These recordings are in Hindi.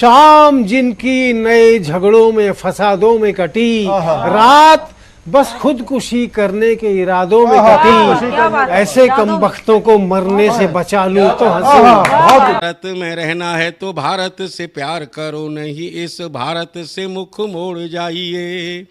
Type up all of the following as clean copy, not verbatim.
शाम जिनकी नए झगड़ों में फसादों में कटी, रात बस खुदकुशी करने के इरादों में कटी, ऐसे कमबख्तों को मरने से बचा लूं तो हंसूं। भारत में रहना है तो भारत से प्यार करो, नहीं इस भारत से मुख मोड़ जाइए।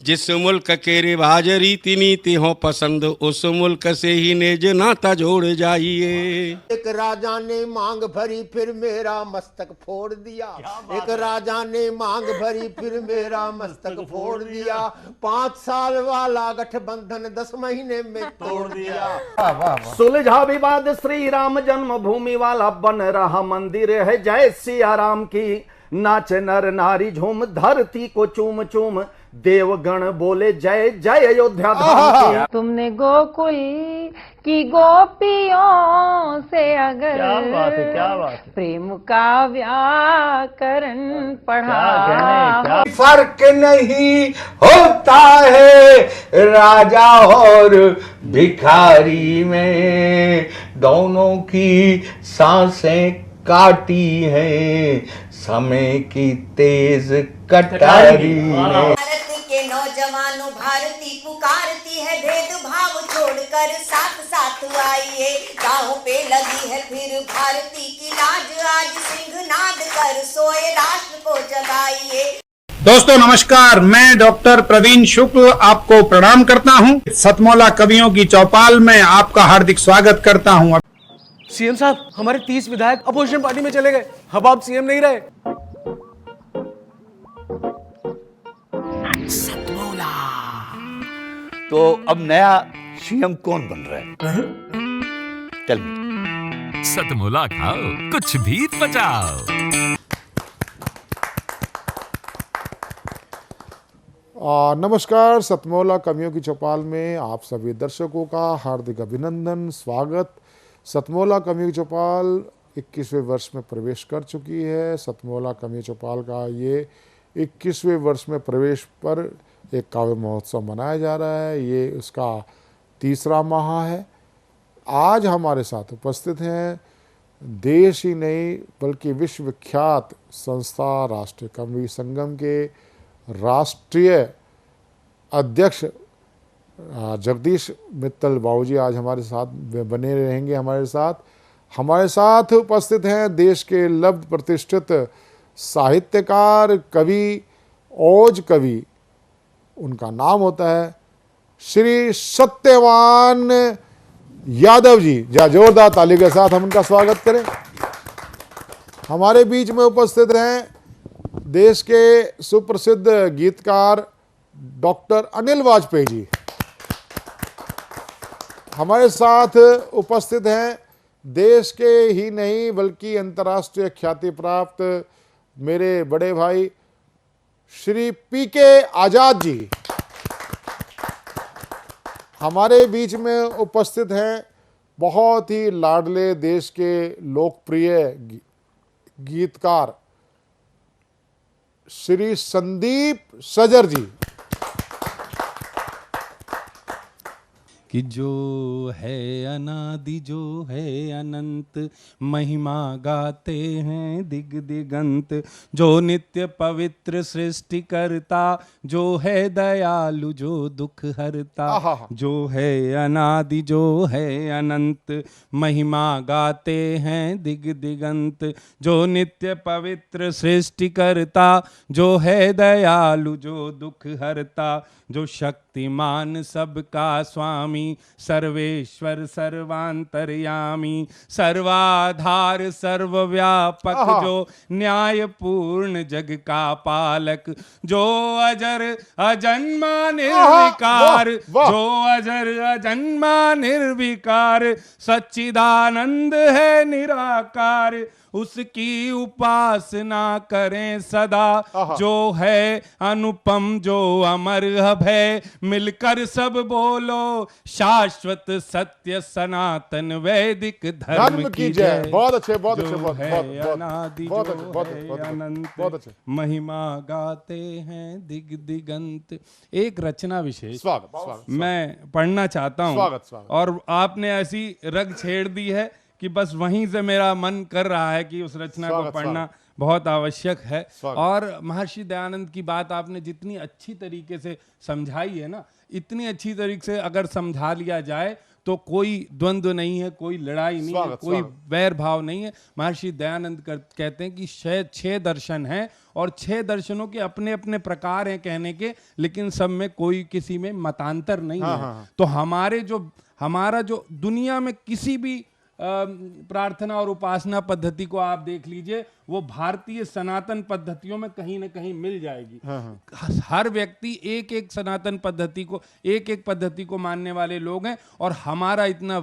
जिस मुल्क के रिवाज रीति नीति हो पसंद, उस मुल्क से ही नेज नाता जोड़ जाइए। एक राजा ने मांग भरी फिर मेरा मस्तक फोड़ दिया। एक राजा ने मांग भरी फिर मेरा मस्तक फोड़ दिया। 5 साल वाला गठबंधन 10 महीने में तोड़ दिया। सुलझा विवाद श्री राम जन्मभूमि वाला, बन रहा मंदिर है जय सिया राम की। नाच नर नारी झूम धरती को चूम चूम, देवगण बोले जय जय अयोध्या धाम की। तुमने गोकुल की गोपियों से अगर क्या बात है। प्रेम का व्याकरण पढ़ा, फर्क नहीं होता है राजा और भिखारी में, दोनों की सांसें काटी हैं समय की तेज कटारी ने। भारत के नौजवानों भारती पुकारती है, भेदभाव छोड़कर साथ साथ आइए। गाँव पे लगी है फिर भारती की लाज, आज सिंहनाद कर सोए राष्ट्र को जगाइए। दोस्तों नमस्कार, मैं डॉक्टर प्रवीण शुक्ल आपको प्रणाम करता हूं। सतमौला कवियों की चौपाल में आपका हार्दिक स्वागत करता हूं। सीएम साहब, हमारे 30 विधायक अपोजिशन पार्टी में चले गए, अब आप सीएम नहीं रहे। तो अब नया सीएम कौन बन रहा है? चल सतमौला खाओ, कुछ भी बचाओ। नमस्कार, सतमौला कवियों की चौपाल में आप सभी दर्शकों का हार्दिक अभिनंदन, स्वागत। सतमौला कवियों की चौपाल 21वें वर्ष में प्रवेश कर चुकी है। सतमौला कवियों चौपाल का ये 21वें वर्ष में प्रवेश पर एक काव्य महोत्सव मनाया जा रहा है। ये उसका तीसरा माह है। आज हमारे साथ उपस्थित हैं देश ही नहीं बल्कि विश्वविख्यात संस्था राष्ट्रीय कवि संगम के राष्ट्रीय अध्यक्ष जगदीश मित्तल बाबूजी आज हमारे साथ बने रहेंगे। हमारे साथ उपस्थित हैं देश के लब्ध प्रतिष्ठित साहित्यकार, कवि, ओज कवि, उनका नाम होता है श्री सत्यवान यादव जी। जोरदार ताली के साथ हम उनका स्वागत करें। हमारे बीच में उपस्थित हैं देश के सुप्रसिद्ध गीतकार डॉक्टर अनिल वाजपेयी जी। हमारे साथ उपस्थित हैं देश के ही नहीं बल्कि अंतर्राष्ट्रीय ख्याति प्राप्त मेरे बड़े भाई श्री पीके आजाद जी। हमारे बीच में उपस्थित हैं बहुत ही लाडले देश के लोकप्रिय गीतकार श्री संदीप सजर जी। कि जो है अनादि जो है अनंत, महिमा गाते हैं दिग दिगंत। जो नित्य पवित्र सृष्टि करता, जो है दयालु जो दुख हरता। जो है अनादि जो है अनंत, महिमा गाते हैं दिग दिगंत। जो नित्य पवित्र सृष्टि करता, जो है दयालु जो दुख हरता। जो शक्तिमान सबका स्वामी, सर्वेश्वर सर्वांतर्यामी। सर्वाधार सर्वव्यापक, जो न्यायपूर्ण जग का पालक। जो अजर अजन्मा निर्विकार, जो अजर अजन्मा निर्विकार। सच्चिदानंद है निराकार, उसकी उपासना करें सदा। जो है अनुपम जो अमर है, मिलकर सब बोलो शाश्वत सत्य सनातन वैदिक धर्म की जय। बहुत अच्छे, बहुत जो अच्छे, है अनादि जो है अनंत, बहुत अच्छे। महिमा गाते हैं दिग दिगंत। एक रचना विशेष स्वागत मैं पढ़ना चाहता हूँ। स्वागत। और आपने ऐसी रग छेड़ दी है कि बस वहीं से मेरा मन कर रहा है कि उस रचना को पढ़ना। बहुत आवश्यक है। और महर्षि दयानंद की बात आपने जितनी अच्छी तरीके से समझाई है ना, इतनी अच्छी तरीके से अगर समझा लिया जाए तो कोई द्वंद्व नहीं है, कोई लड़ाई नहीं है, कोई वैर भाव नहीं है। महर्षि दयानंद कहते हैं कि 6 दर्शन हैं और 6 दर्शनों के अपने अपने प्रकार हैं कहने के, लेकिन सब में कोई किसी में मतांतर नहीं है। तो हमारा जो दुनिया में किसी भी प्रार्थना और उपासना पद्धति को आप देख लीजिए, वो भारतीय सनातन पद्धतियों में कहीं ना कहीं मिल जाएगी। हर व्यक्ति एक सनातन पद्धति को, एक पद्धति को मानने वाले लोग हैं। और हमारा इतना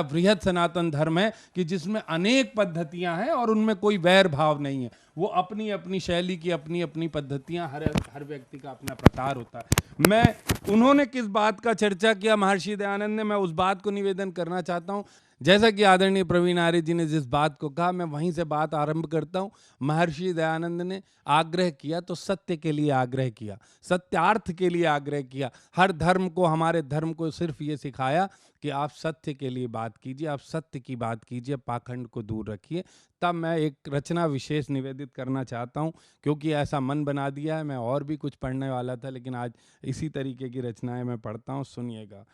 वृहद सनातन धर्म है कि जिसमें अनेक पद्धतियां हैं और उनमें कोई वैर भाव नहीं है। वो अपनी अपनी शैली की अपनी अपनी पद्धतियां, हर व्यक्ति का अपना प्रकार होता है। उन्होंने किस बात का चर्चा किया महर्षि दयानंद ने, मैं उस बात को निवेदन करना चाहता हूं। जैसा कि आदरणीय प्रवीण आर्य जी ने जिस बात को कहा, मैं वहीं से बात आरंभ करता हूं। महर्षि दयानंद ने आग्रह किया तो सत्य के लिए आग्रह किया, सत्यार्थ के लिए आग्रह किया। हर धर्म को, हमारे धर्म को सिर्फ ये सिखाया कि आप सत्य के लिए बात कीजिए, आप सत्य की बात कीजिए, पाखंड को दूर रखिए। तब मैं एक रचना विशेष निवेदित करना चाहता हूं, क्योंकि ऐसा मन बना दिया है। मैं और भी कुछ पढ़ने वाला था, लेकिन आज इसी तरीके की रचनाएं मैं पढ़ता हूं। सुनिएगा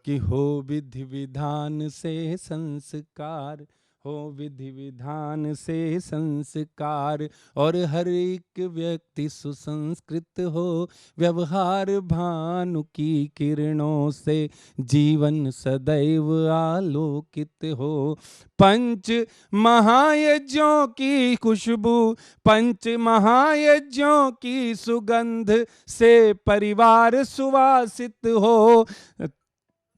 कि हो विधि विधान से संस्कार, हो विधि विधान से संस्कार, और हर एक व्यक्ति सुसंस्कृत हो, व्यवहार भानु की किरणों से जीवन सदैव आलोकित हो। पंच महायज्ञों की खुशबू, पंच महायज्ञों की सुगंध से परिवार सुवासित हो।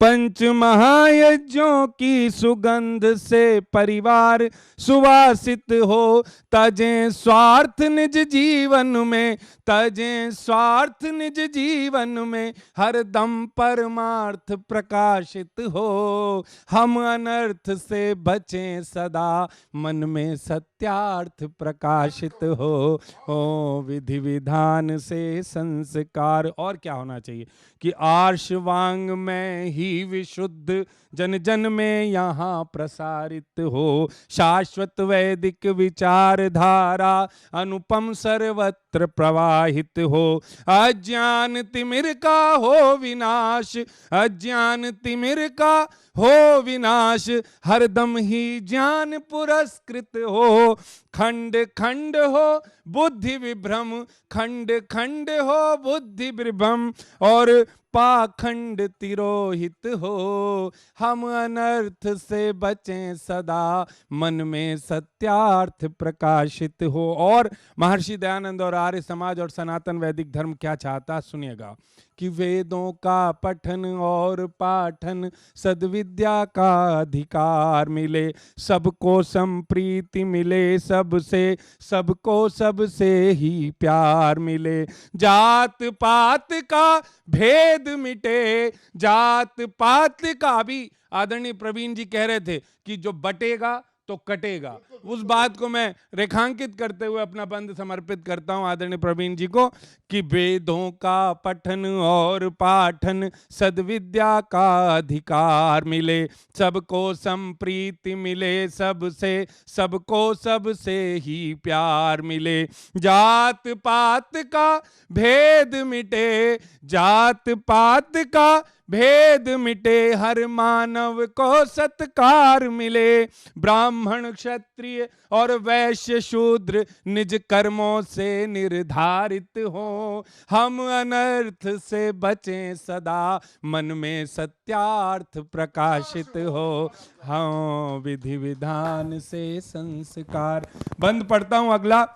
पंच महायज्ञों की सुगंध से परिवार सुवासित हो। तजें स्वार्थ निज जीवन में, तजें स्वार्थ निज जीवन में, हर दम परमार्थ प्रकाशित हो। हम अनर्थ से बचें सदा, मन में सत्यार्थ प्रकाशित हो। विधि विधान से संस्कार, और क्या होना चाहिए कि आर्षवांग में ही विशुद्ध जन जन में यहाँ प्रसारित हो। शाश्वत वैदिक विचारधारा अनुपम सर्वत्र प्रवाहित हो। अज्ञान तिमिर का हो विनाश, अज्ञान तिमिर का हो विनाश, हरदम ही ज्ञान पुरस्कृत हो। खंड खंड हो बुद्धि विभ्रम, खंड खंड हो बुद्धि विभ्रम, और पाखंड तिरोहित हो। हम अनर्थ से बचें सदा, मन में सत्यार्थ प्रकाशित हो। और महर्षि दयानंद और आर्य समाज और सनातन वैदिक धर्म क्या चाहता, सुनिएगा कि वेदों का पठन और पाठन, सद्विद्या का अधिकार मिले, सबको संप्रीति मिले, सबसे सबको सबसे ही प्यार मिले। जात पात का भेद मिटे, जात पात का भी आदरणीय प्रवीण जी कह रहे थे कि जो बटेगा तो कटेगा। उस बात को मैं रेखांकित करते हुए अपना बंद समर्पित करता हूं आदरणीय प्रवीण जी को कि वेदों का पठन और पाठन, सद्विद्या का अधिकार मिले, सबको संप्रीति मिले, सबसे सबको सबसे ही प्यार मिले। जात पात का भेद मिटे, जात पात का भेद मिटे, हर मानव को सत्कार मिले। ब्राह्मण क्षत्रिय और वैश्य शूद्र निज कर्मों से निर्धारित हो। हम अनर्थ से बचें सदा, मन में सत्यार्थ प्रकाशित हो। हाँ, विधि विधान से संस्कार। बंद पढ़ता हूं अगला।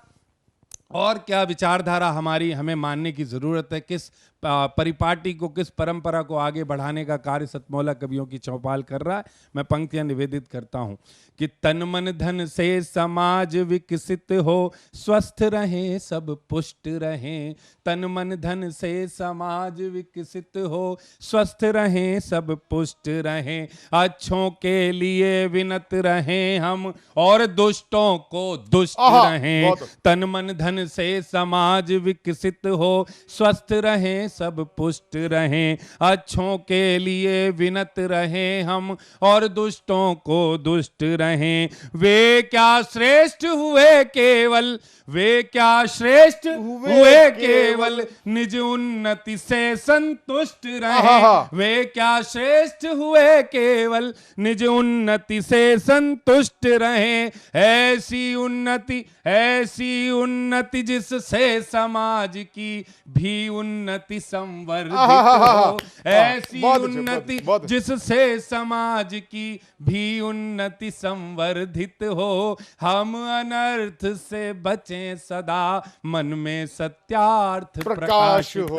और क्या विचारधारा हमें मानने की जरूरत है, किस परिपाटी को, किस परंपरा को आगे बढ़ाने का कार्य सतमौला कवियों की चौपाल कर रहा है। मैं पंक्तियां निवेदित करता हूं कि तन मन धन से समाज विकसित हो, स्वस्थ रहें सब पुष्ट रहें। तन मन धन से समाज विकसित हो, स्वस्थ रहें सब पुष्ट रहें। अच्छों के लिए विनत रहें हम, और दुष्टों को दुष्ट रहें। तन मन धन से समाज विकसित हो, स्वस्थ रहें सब पुष्ट रहें, अच्छों के लिए विनत रहें हम और दुष्टों को दुष्ट रहें। वे क्या श्रेष्ठ हुए केवल, वे क्या श्रेष्ठ हुए केवल निज उन्नति से संतुष्ट रहें। वे क्या श्रेष्ठ हुए केवल निज उन्नति से संतुष्ट रहें। ऐसी उन्नति जिससे समाज की भी उन्नति संवर्धित हो। ऐसी उन्नति जिससे समाज की भी उन्नति संवर्धित हो। हम अनर्थ से बचें सदा, मन में सत्यार्थ प्रकाशित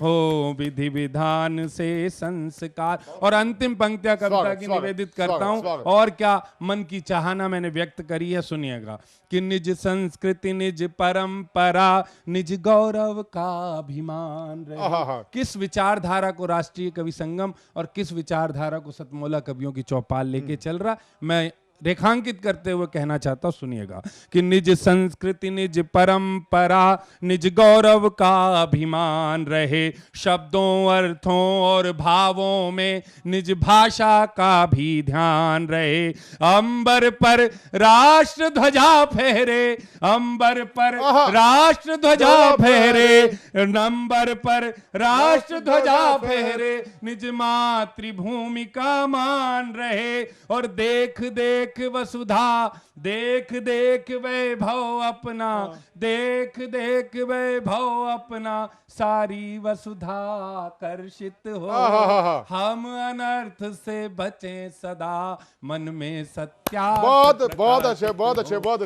हो विधि विधान से संस्कार। और अंतिम पंक्तियां कविता की निवेदित करता हूं। और क्या मन की चाहना मैंने व्यक्त करी है, सुनिएगा कि निज संस्कृति, निज परंपरा, निज गौरव का अभिमान रहे। किस विचारधारा को राष्ट्रीय कवि संगम और किस विचारधारा को सतमोला कवियों की चौपाल लेके चल रहा, मैं रेखांकित करते हुए कहना चाहता हूं, सुनिएगा कि निज संस्कृति, निज परंपरा, निज गौरव का अभिमान रहे। शब्दों, अर्थों और भावों में निज भाषा का भी ध्यान रहे। अंबर पर राष्ट्र ध्वजा फहरे, अंबर पर राष्ट्र ध्वजा फहरे, अंबर पर राष्ट्र ध्वजा फहरे। निज मातृभूमि का मान रहे और देख देख वसुधा, देख देख वैभव अपना, देख देख वैभव अपना, सारी वसुधा आकर्षित हो। हम अनर्थ से बचें सदा, मन में सत्यार्थ बहुत अच्छे, बहुत अच्छे, बहुत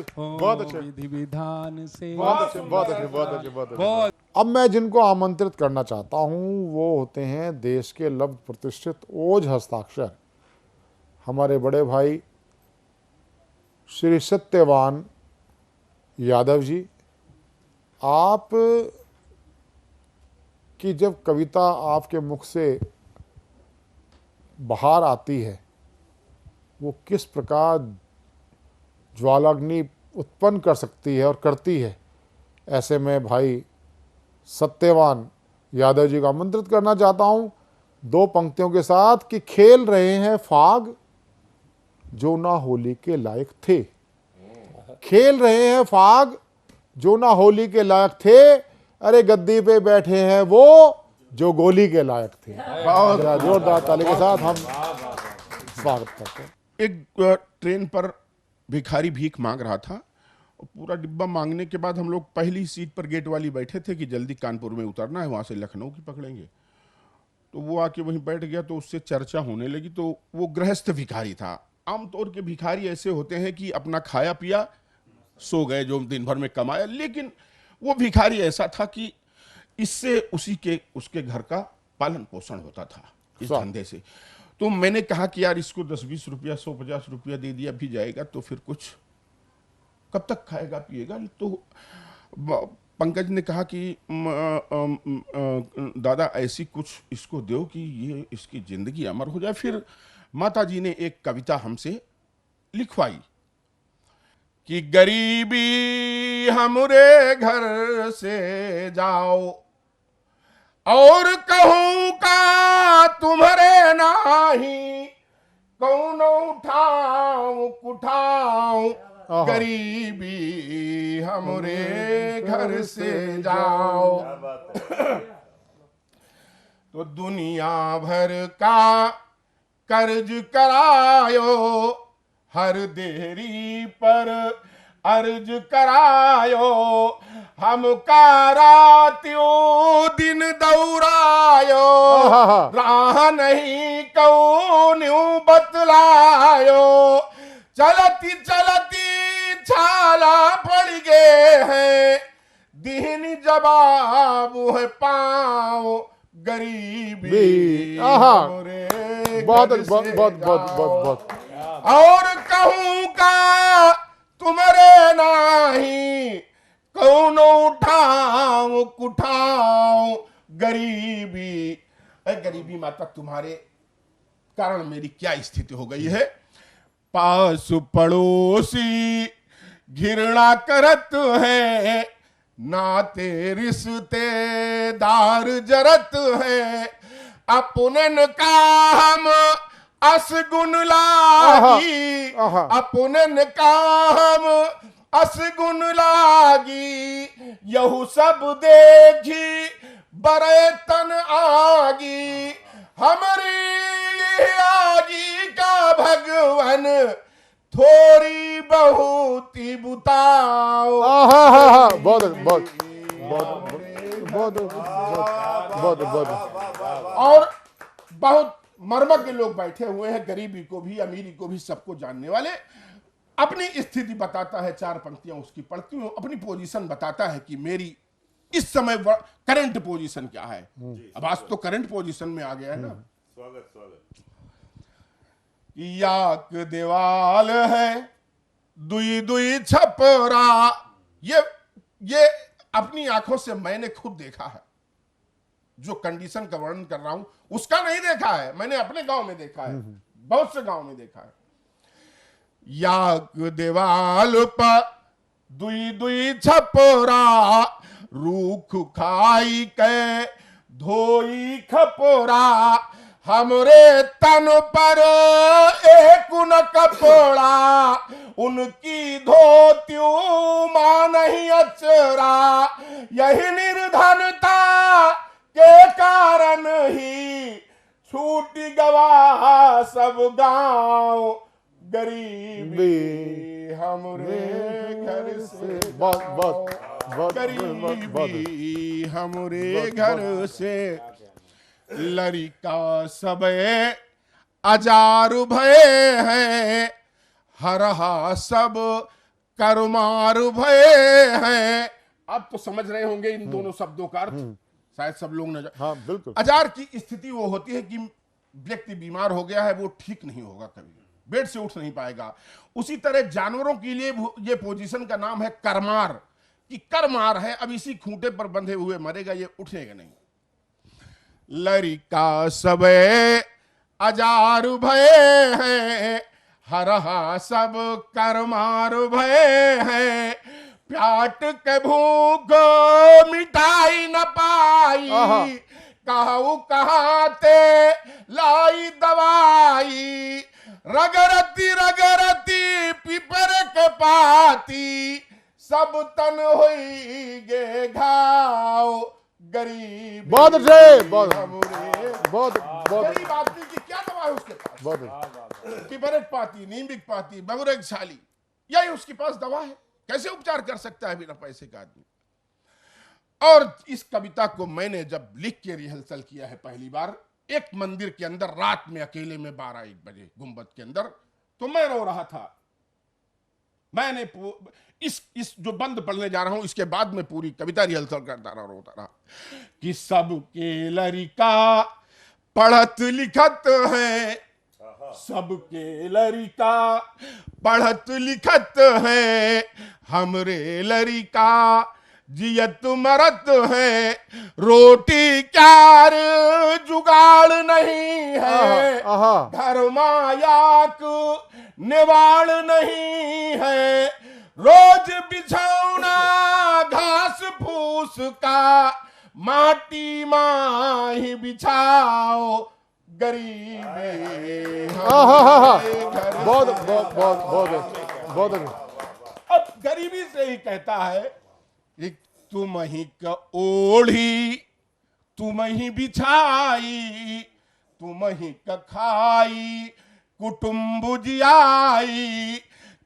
अच्छे, विधि विधान से बहुत अच्छे। अब मैं जिनको आमंत्रित करना चाहता हूं वो होते हैं देश के लब्ध प्रतिष्ठित ओज हस्ताक्षर हमारे बड़े भाई श्री सत्यवान यादव जी। आप की जब कविता आपके मुख से बाहर आती है वो किस प्रकार ज्वालाग्नि उत्पन्न कर सकती है और करती है, ऐसे में भाई सत्यवान यादव जी को आमंत्रित करना चाहता हूं दो पंक्तियों के साथ कि खेल रहे हैं फाग जो ना होली के लायक थे। खेल रहे हैं फाग जो ना होली के लायक थे, अरे गद्दी पे बैठे हैं वो जो गोली के लायक थे। जोरदार ताली के साथ हम स्वागत करते हैं। एक ट्रेन पर भिखारी भीख मांग रहा था और पूरा डिब्बा मांगने के बाद हम लोग पहली सीट पर गेट वाली बैठे थे कि जल्दी कानपुर में उतरना है, वहाँ से लखनऊ की पकड़ेंगे। तो वो आके वहीं बैठ गया तो उससे चर्चा होने लगी। तो वो गृहस्थ भिखारी था। आमतौर के भिखारी ऐसे होते हैं कि अपना खाया पिया सो गए जो दिन भर में कमाया, लेकिन वो भिखारी ऐसा था कि इससे उसके घर का पालन पोषण होता था इस धंधे से। तो मैंने कहा कि यार इसको 10-20 रुपया 100-50 रुपया दे दिया भी जाएगा तो फिर कुछ कब तक खाएगा पिएगा। तो पंकज ने कहा कि दादा ऐसी कुछ इसको दो कि ये इसकी जिंदगी अमर हो जाए। फिर माता जी ने एक कविता हमसे लिखवाई कि गरीबी हमरे घर से जाओ और कहूं का तुम्हारे नाही, कौन उठाऊं कुठाऊं गरीबी हमरे घर से जाओ। तो दुनिया भर का कर्ज करायो, हर देरी पर अर्ज करायो, हमका रात्यों दिन दौड़ायो, राह नहीं कौन्यूं बतलायो, चलती चलती छाला पड़ गए हैं, दीन जवाब है पाओ गरीबी हमरे बहुत घर से बहुत और कहूं का तुम्हारे नाही, कौन उठाऊं कुठाऊं गरीबी। गरीबी माता तुम्हारे कारण मेरी क्या स्थिति हो गई है। पास पड़ोसी घृणा करत है, नाते रिश्तेदार जरत है, अपनन का हम असगुन लागी, अपनन का हम असगुन लागी, यहू सब देखी बरे तन आगी, हमारी आगी का भगवन थोड़ी बहुती बुताओ। बहुत बहुत बहुत बहुत बहुत और बहुत मर्मज्ञ लोग बैठे हुए हैं, गरीबी को भी अमीरी को भी सबको जानने वाले। अपनी स्थिति बताता है, 4 पंक्तियां उसकी पढ़ती हूं, अपनी पोजीशन बताता है कि मेरी इस समय करंट पोजीशन क्या है। अब आज तो करंट पोजीशन में आ गया है ना। स्वागत स्वागत। याक देवाल है दुई दुई छपरा, ये अपनी आंखों से मैंने खुद देखा है। जो कंडीशन का वर्णन कर रहा हूं उसका नहीं देखा है, मैंने अपने गांव में देखा है, बहुत से गांव में देखा है। याक देवाल पर दुई दुई छपरा, रूख खाई के धोई खपरा, हमरे तन पर एक न कपड़ा, उनकी धोतियों मां नहीं अचरा, यही निर्धनता के कारण ही छूट गवा सब गांव, गरीबी हमरे घर से, गरीबी हमरे घर से, लड़का सबे अजार भय है, हरहा सब करमार भय है। अब तो समझ रहे होंगे इन दोनों शब्दों का अर्थ, शायद सब लोग न। हाँ बिल्कुल। अजार की स्थिति वो होती है कि व्यक्ति बीमार हो गया है, वो ठीक नहीं होगा, कभी बेड से उठ नहीं पाएगा। उसी तरह जानवरों के लिए ये पोजीशन का नाम है करमार, कि करमार है, अब इसी खूंटे पर बंधे हुए मरेगा, ये उठेगा नहीं। लड़का सबे अजार भय है, हरहा सब करमार भय है, प्याट के भूख मिटाई न पाई, कहू कहाते लाई दवाई, रगरती रगरती पिपर के पाती, सब तन होई गे घाव, गरीब बहुत अच्छे, बहुत बहुत गरीब आदमी की क्या दवा है उसके पास? बहुत पिपरेट पाती, नींबिक पाती, बबुरग छाली, यही उसके पास दवा है। कैसे उपचार कर सकता है बिना पैसे का आदमी? और इस कविता को मैंने जब लिख के रिहर्सल किया है पहली बार, एक मंदिर के अंदर रात में अकेले में 12-1 बजे गुंबद के अंदर, तो मैं रो रहा था। मैंने इस जो बंद पढ़ने जा रहा हूं इसके बाद में पूरी कविता रिहर्सल करता रहा, रोता रहा कि सबके लड़का पढ़त लिखत है, सबके लड़का पढ़त लिखत है, हमरे लड़का जियत मरत है, रोटी क्यार जुगाड़ नहीं है, घर मायाक निवाड़ नहीं है, रोज बिछौना घास फूस का माटी माही बिछाओ, गरीबी बहुत बहुत बहुत बहुत। अब गरीबी से ही कहता है कि तुम ही का ओढ़ी तुम ही बिछाई, तुम ही का खाई कुटुम्ब जियाई,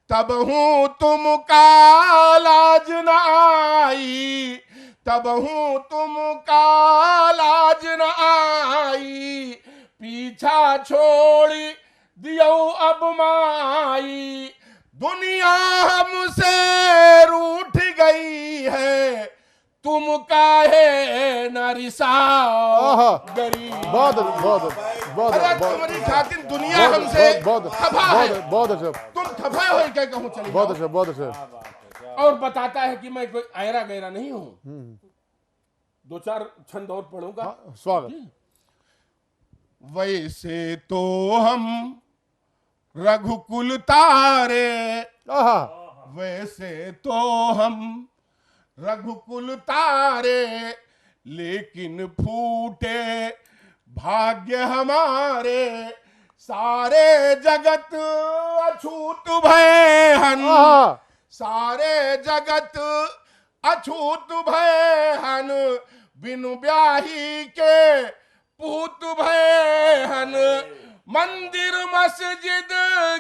तब हूं तुम का लाज न आई, तब हूं तुम का लाज न आई, पीछा छोड़ दियो अब माई, दुनिया हमसे रूठ गई है, तुम काहे न रिसाओ, गरीब। बहुत बहुत बहुत अरे तुम्हारी खातिर दुनिया हमसे खफा है, बहुत अच्छा, तुम खफा हो क्या कहूँ, चलिए बहुत अच्छा बहुत अच्छा। और बताता है कि मैं कोई आयरा गहरा नहीं हूं। 2-4 छंद और पढ़ूंगा। स्वागत। वैसे तो हम रघुकुल तारे, वैसे तो हम रघुकुल तारे, लेकिन फूटे भाग्य हमारे। सारे जगत अछूत भय हन, सारे जगत अछूत भय हन, बिनु ब्याही के पूत भय हन। मंदिर मस्जिद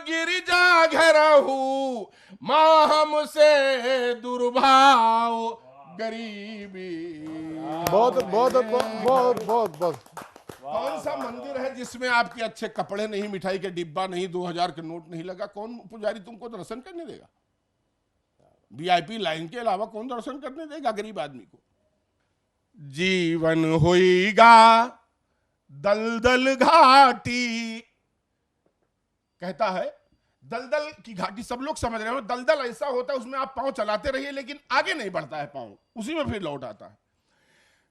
गिरजा घरहू, माँ हमसे दुर्भाव गरीबी। बहुत बहुत बहुत बहुत बहुत। कौन सा मंदिर है जिसमें आपके अच्छे कपड़े नहीं, मिठाई के डिब्बा नहीं, 2000 के नोट नहीं लगा? कौन पुजारी तुमको दर्शन करने देगा? वीआईपी लाइन के अलावा कौन दर्शन करने देगा गरीब आदमी को? जीवन होइगा दलदल घाटी, कहता है दलदल की घाटी। सब लोग समझ रहे हो, दलदल ऐसा होता है उसमें आप पांव चलाते रहिए लेकिन आगे नहीं बढ़ता है पांव, उसी में फिर लौट आता है।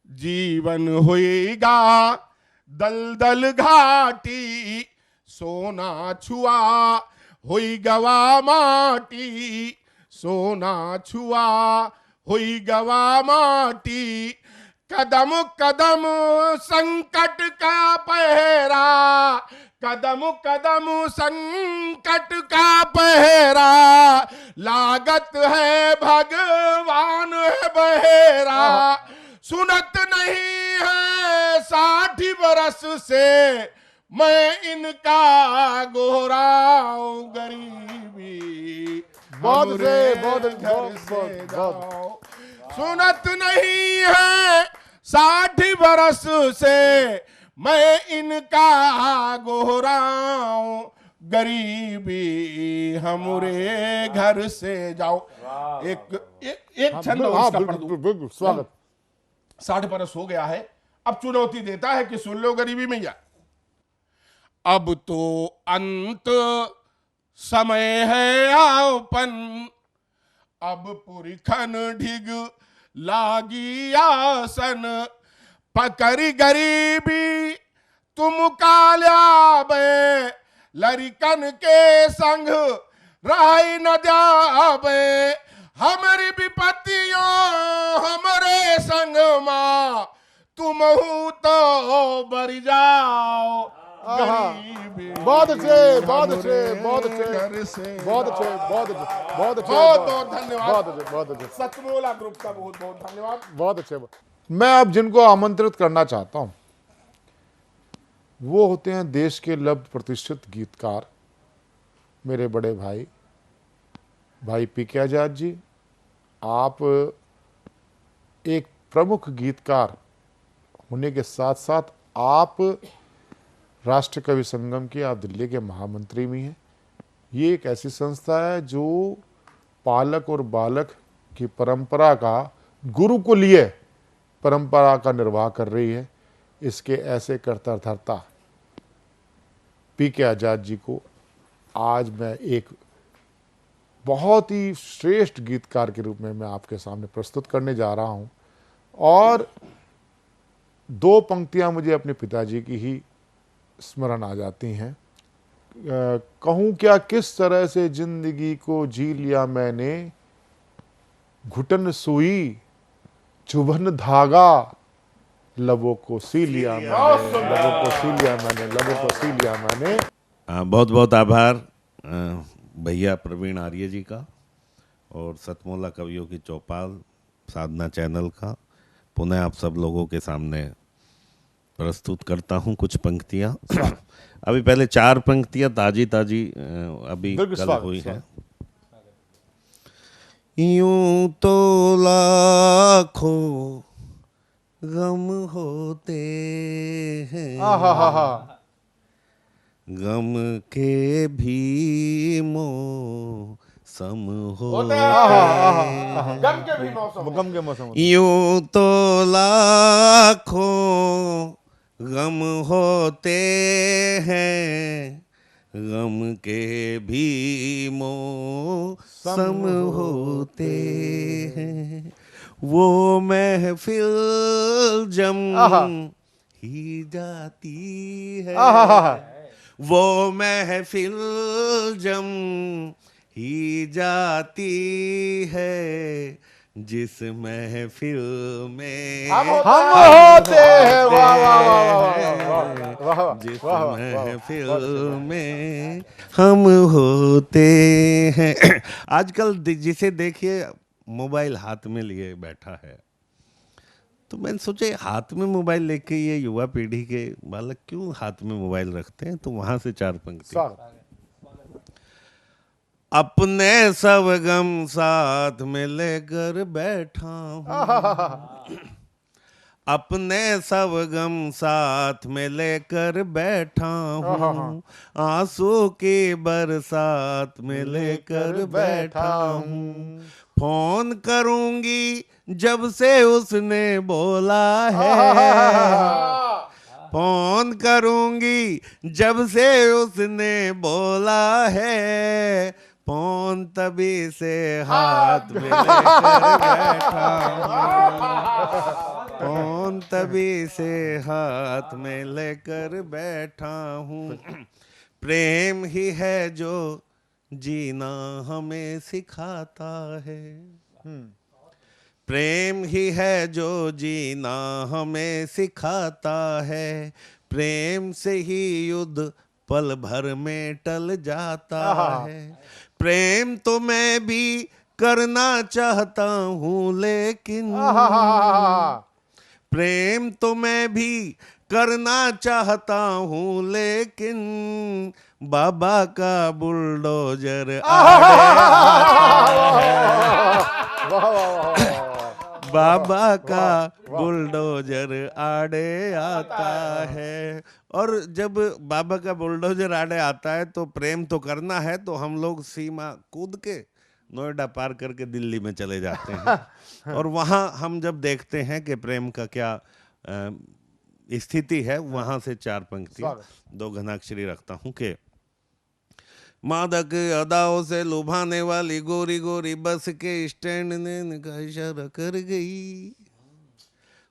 जीवन होइगा दलदल घाटी, सोना छुआ होई गवा माटी, सोना छुआ हुई गवा माटी। कदम कदम संकट का पहरा, कदम कदम संकट का पहरा, लागत है भगवान है बहेरा। सुनत नहीं है 60 बरस से, मैं इनका गोहराऊं गरीबी। बहुत से बहुत घर से जाओ, सुनत नहीं है 60 बरस से, मैं इनका गोहराऊं गरीबी। हमरे घर से जाओ। एक छंद उसका पढ़ दूं। स्वागत। 60 बरस हो गया है, अब चुनौती देता है कि सुन लो गरीबी में या। अब तो अंत समय है आपन, अब पुरखन ढिग लागी आसन। पकड़ गरीबी तुम काल्याबे, लड़कन के संग राय न जाबे। हमारी विपत्तियों हमारे संग माँ, तुम हूँ तो बर जाओ गरीबी। बहुत अच्छे बहुत अच्छे बहुत अच्छे बहुत अच्छे बहुत अच्छे बहुत अच्छे बहुत धन्यवाद। बहुत अच्छे बहुत अच्छे। सतमोला ग्रुप का बहुत बहुत धन्यवाद। बहुत अच्छे। मैं अब जिनको आमंत्रित करना चाहता हूं वो होते हैं देश के लब्ध प्रतिष्ठित गीतकार, मेरे बड़े भाई भाई पीके आजाद जी। आप एक प्रमुख गीतकार होने के साथ साथ आप राष्ट्र कवि संगम के, आप दिल्ली के महामंत्री भी हैं। ये एक ऐसी संस्था है जो पालक और बालक की परंपरा का, गुरुकुलीय परंपरा का निर्वाह कर रही है। इसके ऐसे कर्ता धर्ता पीके आजाद जी को आज मैं एक बहुत ही श्रेष्ठ गीतकार के रूप में मैं आपके सामने प्रस्तुत करने जा रहा हूं। और 2 पंक्तियां मुझे अपने पिताजी की ही स्मरण आ जाती हैं। कहूँ क्या किस तरह से जिंदगी को जी लिया मैंने, घुटन सुई चुभन धागा, लबों को सी लिया मैंने, लबों को सी लिया मैंने, लबों को सी लिया मैंने। बहुत बहुत आभार भैया प्रवीण आर्य जी का और सतमोला कवियों की चौपाल साधना चैनल का। पुनः आप सब लोगों के सामने प्रस्तुत करता हूं कुछ पंक्तियां। अभी पहले 4 पंक्तियां ताजी ताजी अभी कल हुई हैं। यूं तो लाखों गम होते हैं, गम के भी मौसम होते हैं, गम के भी मौसम, गम के मौसम। यूं तो लाखों गम होते हैं, गम के भी मौसम होते हैं। वो महफिल जम ही जाती है, वो महफिल जम ही जाती है, जिस महफिल में हम होते हैं, वाह वाह वाह वाह वाह वाह, जिस वाह, वाह, महफिल बहुत अच्छे, में हम होते हैं। आजकल जिसे देखिए मोबाइल हाथ में लिए बैठा है, तो मैंने सोचे हाथ में मोबाइल लेके ये युवा पीढ़ी के बालक क्यों हाथ में मोबाइल रखते हैं, तो वहां से 4 पंक्ति। अपने सब गम साथ में लेकर बैठा हूँ, अपने सब गम साथ में लेकर बैठा हूँ, आंसू की बरसात में लेकर बैठा हूँ। फोन करूंगी जब से उसने बोला है, फोन करूंगी जब से उसने बोला है, फोन तभी से हाथ में लेकर बैठा हूँ, फोन तभी से हाथ में लेकर बैठा हूँ। प्रेम ही है जो जीना हमें सिखाता है, प्रेम ही है जो जीना हमें सिखाता है, प्रेम से ही युद्ध पल भर में टल जाता है। प्रेम तो मैं भी करना चाहता हूँ, लेकिन प्रेम तो मैं भी करना चाहता हूँ, लेकिन बाबा का बुलडोजर बाबा का बुलडोजर आड़े आता है। और जब बाबा का बुलडोजर आड़े आता है तो प्रेम तो करना है, तो हम लोग सीमा कूद के नोएडा पार करके दिल्ली में चले जाते हैं। और वहाँ हम जब देखते हैं कि प्रेम का क्या स्थिति है, वहाँ से 4 पंक्ति 2 घनाक्षरी रखता हूँ कि मादक अदाओं से लुभाने वाली गोरी गोरी बस के स्टैंड ने का इशारा कर गई,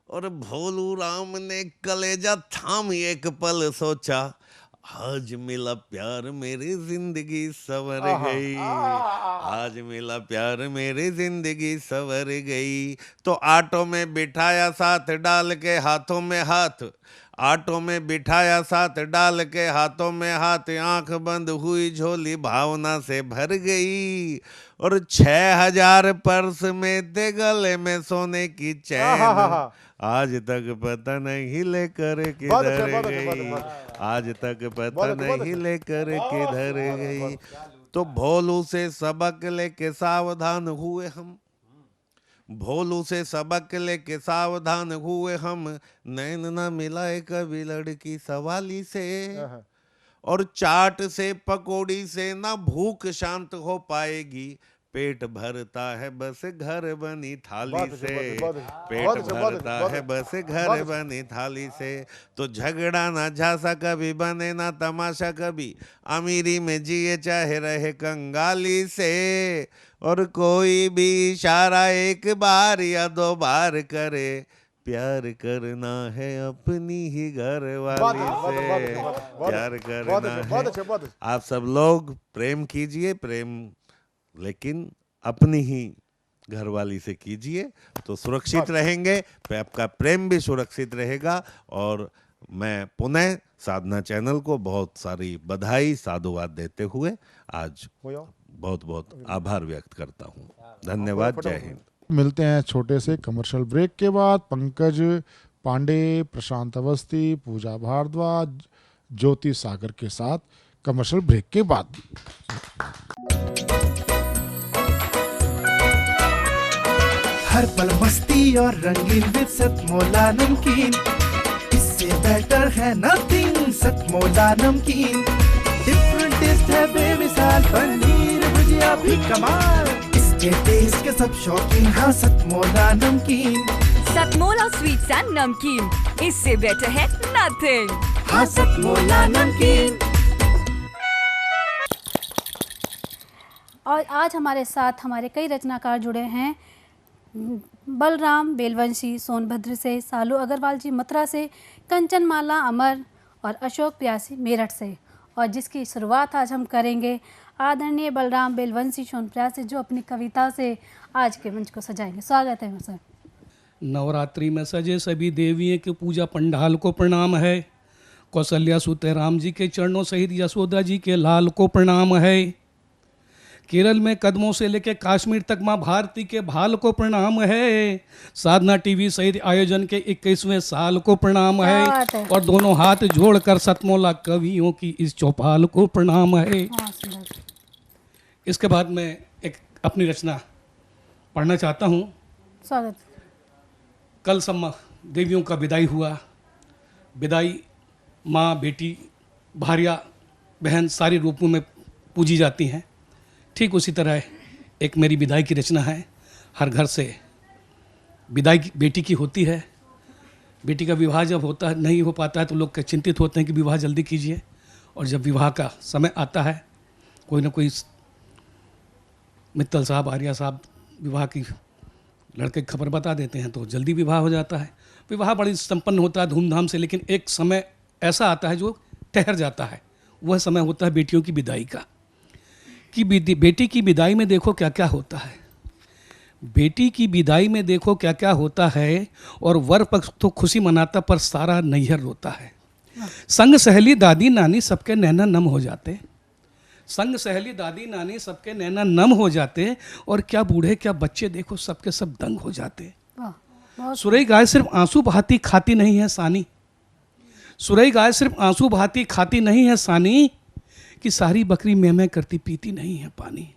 और भोलू राम ने कलेजा थाम एक पल सोचा, आज मिला प्यार मेरी जिंदगी सवर गई, आज मिला प्यार मेरी जिंदगी सवर गई। तो ऑटो में बिठाया साथ डाल के हाथों में हाथ, ऑटो में बिठाया साथ डाल के हाथों में हाथ, आंख बंद हुई झोली भावना से भर गई, और 6000 पर्स में थे गले में सोने की चैन, आज तक पता नहीं लेकर किधर गई, आज तक पता नहीं लेकर किधर गई। तो भोलू से सबक लेके सावधान हुए हम, भोलू से सबक लेके सावधान हुए हम, नैन न मिलाए कभी लड़की सवाली से, और चाट से पकौड़ी से ना भूख शांत हो पाएगी, पेट भरता है बस घर बनी थाली से, पेट भरता है बस घर बनी थाली से। तो झगड़ा ना झांसा कभी बने ना तमाशा कभी, अमीरी में जिए चाहे रहे कंगाली से, और कोई भी इशारा 1 बार या 2 बार करे, प्यार करना है अपनी ही घर वाली से, प्यार करना है। आप सब लोग प्रेम कीजिए, प्रेम लेकिन अपनी ही घरवाली से कीजिए, तो सुरक्षित रहेंगे, आपका प्रेम भी सुरक्षित रहेगा। और मैं पुनः साधना चैनल को बहुत सारी बधाई साधुवाद देते हुए आज बहुत बहुत आभार व्यक्त करता हूँ। धन्यवाद, जय हिंद। मिलते हैं छोटे से कमर्शियल ब्रेक के बाद। पंकज पांडे, प्रशांत अवस्थी, पूजा भारद्वाज, ज्योति सागर के साथ कमर्शियल ब्रेक के बाद। हर पल मस्ती और रंगीन विद सतमोला नमकीन, इससे बेटर है नथिंग। सतमोला नमकीन डिफरेंट टेस्ट है बेमिसाल, पनीर भुजिया भी कमाल, इसके टेस्ट के सब शौकीन। हाँ सतमोला नमकीन, सतमोला स्वीट्स एंड नमकीन, इससे बेटर है नथिंग। हाँ सतमोला नमकीन। और आज हमारे साथ हमारे कई रचनाकार जुड़े हैं। बलराम बेलवंशी सोनभद्र से, सालू अग्रवाल जी मथुरा से, कंचनमाला अमर और अशोक प्यासी मेरठ से। और जिसकी शुरुआत आज हम करेंगे आदरणीय बलराम बेलवंशी सोनप्रयाग से, जो अपनी कविता से आज के मंच को सजाएंगे। स्वागत है सर। नवरात्रि में सजे सभी देवियों के पूजा पंडाल को प्रणाम है। कौशल्या सुत राम जी के चरणों सहित यशोदा जी के लाल को प्रणाम है। केरल में कदमों से लेकर कश्मीर तक माँ भारती के भाल को प्रणाम है। साधना टीवी सहित आयोजन के 21वें साल को प्रणाम है। और दोनों हाथ जोड़कर सतमोला कवियों की इस चौपाल को प्रणाम है। इसके बाद मैं एक अपनी रचना पढ़ना चाहता हूँ। स्वागत। कल सम्मा देवियों का विदाई हुआ। विदाई माँ, बेटी, भार्या, बहन सारे रूपों में पूजी जाती हैं। ठीक उसी तरह एक मेरी विदाई की रचना है। हर घर से विदाई बेटी की होती है। बेटी का विवाह जब होता है, नहीं हो पाता है, तो लोग चिंतित होते हैं कि विवाह जल्दी कीजिए। और जब विवाह का समय आता है, कोई ना कोई मित्तल साहब, आर्या साहब विवाह की लड़के की खबर बता देते हैं, तो जल्दी विवाह हो जाता है। विवाह बड़ी संपन्न होता है धूमधाम से, लेकिन एक समय ऐसा आता है जो ठहर जाता है। वह समय होता है बेटियों की विदाई का। कि बेटी की विदाई में देखो क्या क्या होता है। बेटी की विदाई में देखो क्या क्या होता है। और वर पक्ष तो खुशी मनाता, पर सारा नैहर रोता है। संग सहेली दादी नानी सबके नैना नम हो जाते। संग सहेली दादी नानी सबके नैना नम हो जाते। और क्या बूढ़े क्या बच्चे देखो सबके सब दंग हो जाते। सुरई गाय सिर्फ आंसू बहाती खाती नहीं है सानी। सुरई गाय सिर्फ आंसू बहाती खाती नहीं है सानी। कि सारी बकरी मैं करती पीती नहीं है पानी।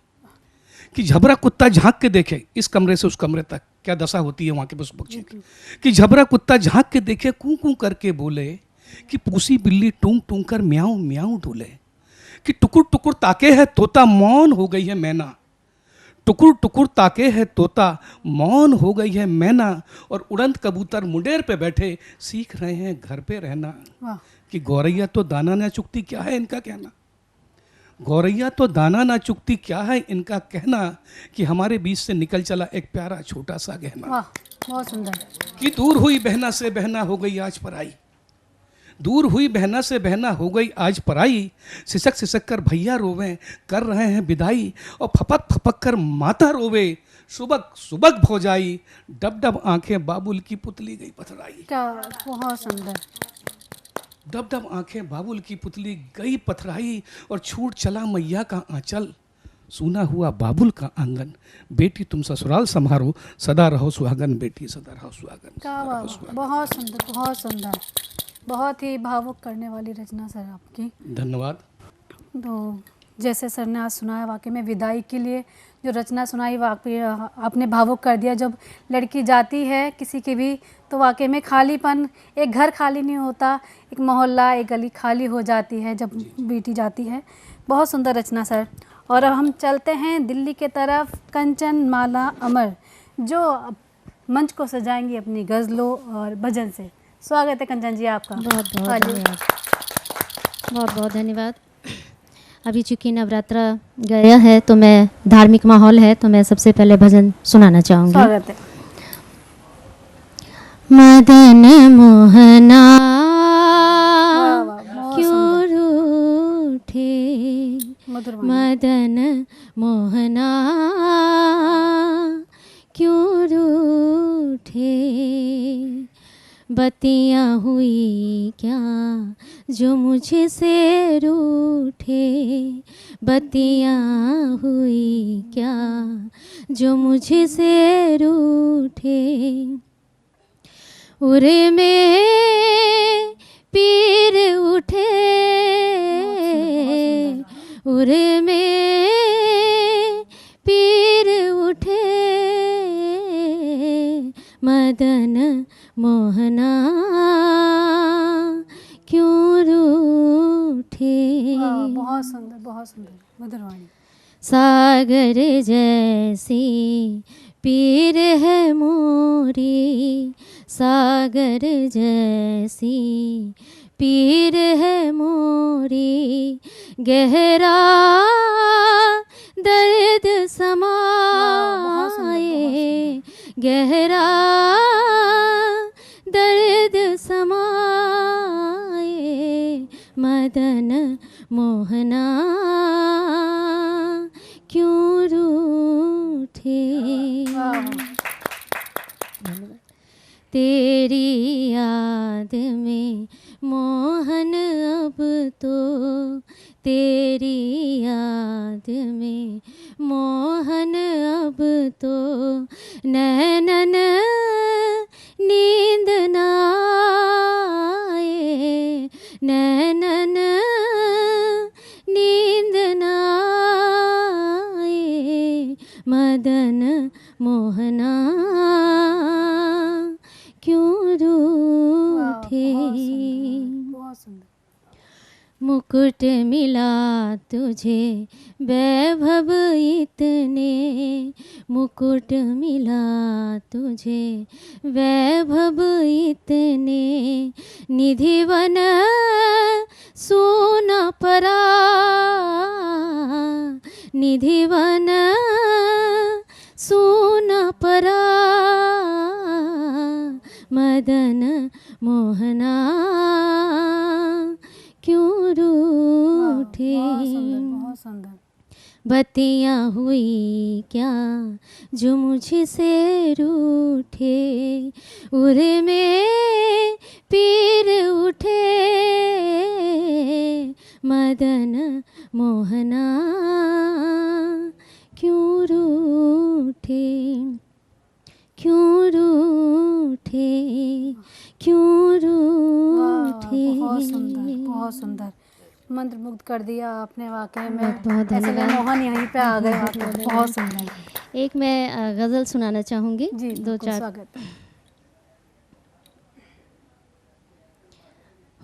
कि झबरा कुत्ता झांक के देखे इस कमरे से उस कमरे तक, क्या दशा होती है वहाँ के पशु पक्षी की। कि झबरा कुत्ता झांक के देखे, कूं कूं करके बोले। कि पूसी बिल्ली टूंग टूंग कर म्याऊं म्याऊं डोले। कि टुकुर टुकुर ताके है तोता, मौन हो गई है मैना। टुकुर टुकुर ताके है तोता, मौन हो गई है मैना। और उड़ंत कबूतर मुंडेर पे बैठे सीख रहे हैं घर पे रहना। कि गौरैया तो दाना ना चुगती, क्या है इनका कहना। गौरैया तो दाना ना चुगती, क्या है इनका कहना। कि हमारे बीच से निकल चला एक प्यारा छोटा सा गहना। वाह, बहुत सुंदर। कि दूर हुई बहना से बहना हो गई आज पराई। दूर हुई बहना से बहना हो गई आज पराई। सिसक सिसक कर भैया रोवे कर रहे हैं विदाई। और फपक फपक कर माता रोवे सुबक सुबक भौजाई। डब डब आंखें बाबुल की पुतली गई पथराई। क्या बहुत सुंदर। डब डब आंखें बाबुल की पुतली गई पथराई। और छूट चला मैया का आंचल, सूना हुआ बाबुल का आंगन। बेटी तुम ससुराल संभारो, सदा रहो सुहागन। बेटी सदा रहो सुहागन। क्या बात, बहुत सुंदर, बहुत सुंदर। बहुत ही भावुक करने वाली रचना सर आपकी। धन्यवाद। तो जैसे सर ने आज सुनाया, वाकई में विदाई के लिए जो रचना सुनाई, वाकई आपने भावुक कर दिया। जब लड़की जाती है किसी की भी, तो वाकई में खालीपन, एक घर खाली नहीं होता, एक मोहल्ला, एक गली खाली हो जाती है जब बेटी जाती है। बहुत सुंदर रचना सर। और अब हम चलते हैं दिल्ली के तरफ। कंचन माला अमर जो मंच को सजाएंगी अपनी गज़लों और भजन से। स्वागत है कंचन जी आपका। बहुत बहुत धन्यवाद। बहुत बहुत धन्यवाद। अभी चूँकि नवरात्रा गया है, तो मैं धार्मिक माहौल है, तो मैं सबसे पहले भजन सुनाना चाहूँगी। स्वागत है। मदन मोहना क्यों रूठे, मदन मोहना क्यों रूठे। बतियाँ हुई क्या जो मुझे से रूठे। बतियाँ हुई क्या जो मुझे से रूठे। उरे में पीर उठे, उरे में पीर उठे। मदन मोहना क्यों रूठे। बहुत सुंदर, बहुत सुंदर, मधुरवाणी। सागर जैसी पीर है मोरी, सागर जैसी पीर है मोरी। गहरा दर्द समाए, गहरा दर्द समाए। मदन मोहना तेरी याद में मोहन अब तो, तेरी याद में मोहन अब तो, नैनन नींद ना आए, नैनन नींद ना आए, मदन मोहना क्यों रूठे। बहुत सुंदर। मुकुट मिला तुझे वैभव इतने, मुकुट मिला तुझे वैभव इतने, निधिवन सोना परा, निधिवन सोना परा, मदन मोहना क्यों रूठे। बहुत सुंदर। बत्तियाँ हुई क्या जो मुझसे रूठे, उर में पीर उठे, मदन मोहना क्यों रूठे, क्यों रूठे, क्यों रूठे। बहुत सुंदर, बहुत सुंदर। मंत्र मुग्ध कर दिया आपने वाकई में। बहुत ऐसे धन्यवाद। मोहन यहीं पे आ गए आपके। बहुत सुंदर। एक मैं गज़ल सुनाना चाहूँगी। जी, दो चार। स्वागत।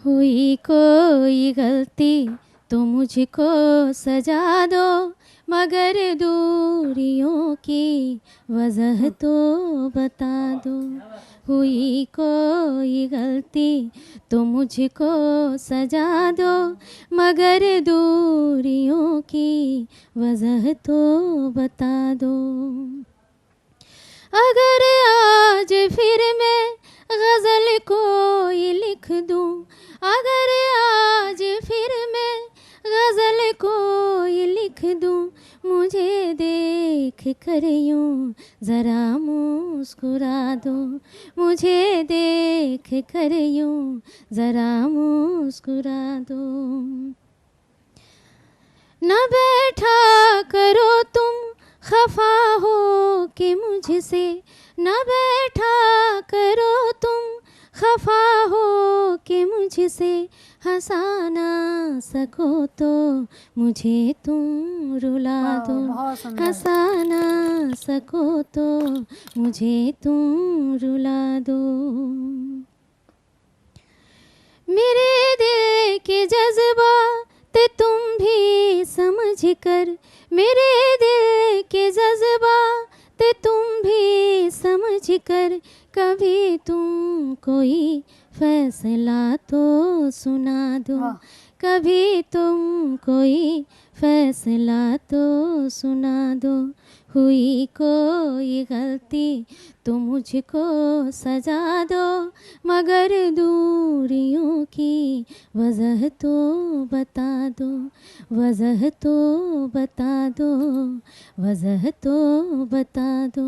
हुई कोई गलती तो मुझको सजा दो, मगर दूरियों की वजह तो बता दो। हुई कोई गलती तो मुझको सजा दो, मगर दूरियों की वजह तो बता दो। अगर आज फिर मैं गज़ल कोई लिख दूं, अगर आज फिर मैं गज़ल कोई लिख दूं, मुझे देख कर यूं ज़रा मुस्कुरा दो, मुझे देख कर यूं ज़रा मुस्कुरा दो। न बैठा करो तुम खफा हो के मुझसे, न बैठा करो तुम खफा हो के मुझसे, हंसा ना सको तो मुझे तुम रुला दो, हंसा ना सको तो मुझे तुम रुला दो। मेरे दिल के जज्बात तुम भी समझ कर, मेरे दिल के जज्बात तुम भी समझ कर, कभी तुम कोई फैसला तो सुना दो, कभी तुम कोई फैसला तो सुना दो। हुई कोई गलती तो मुझको सजा दो, मगर दूरियों की वजह तो बता दो, वजह तो बता दो, वजह तो बता दो।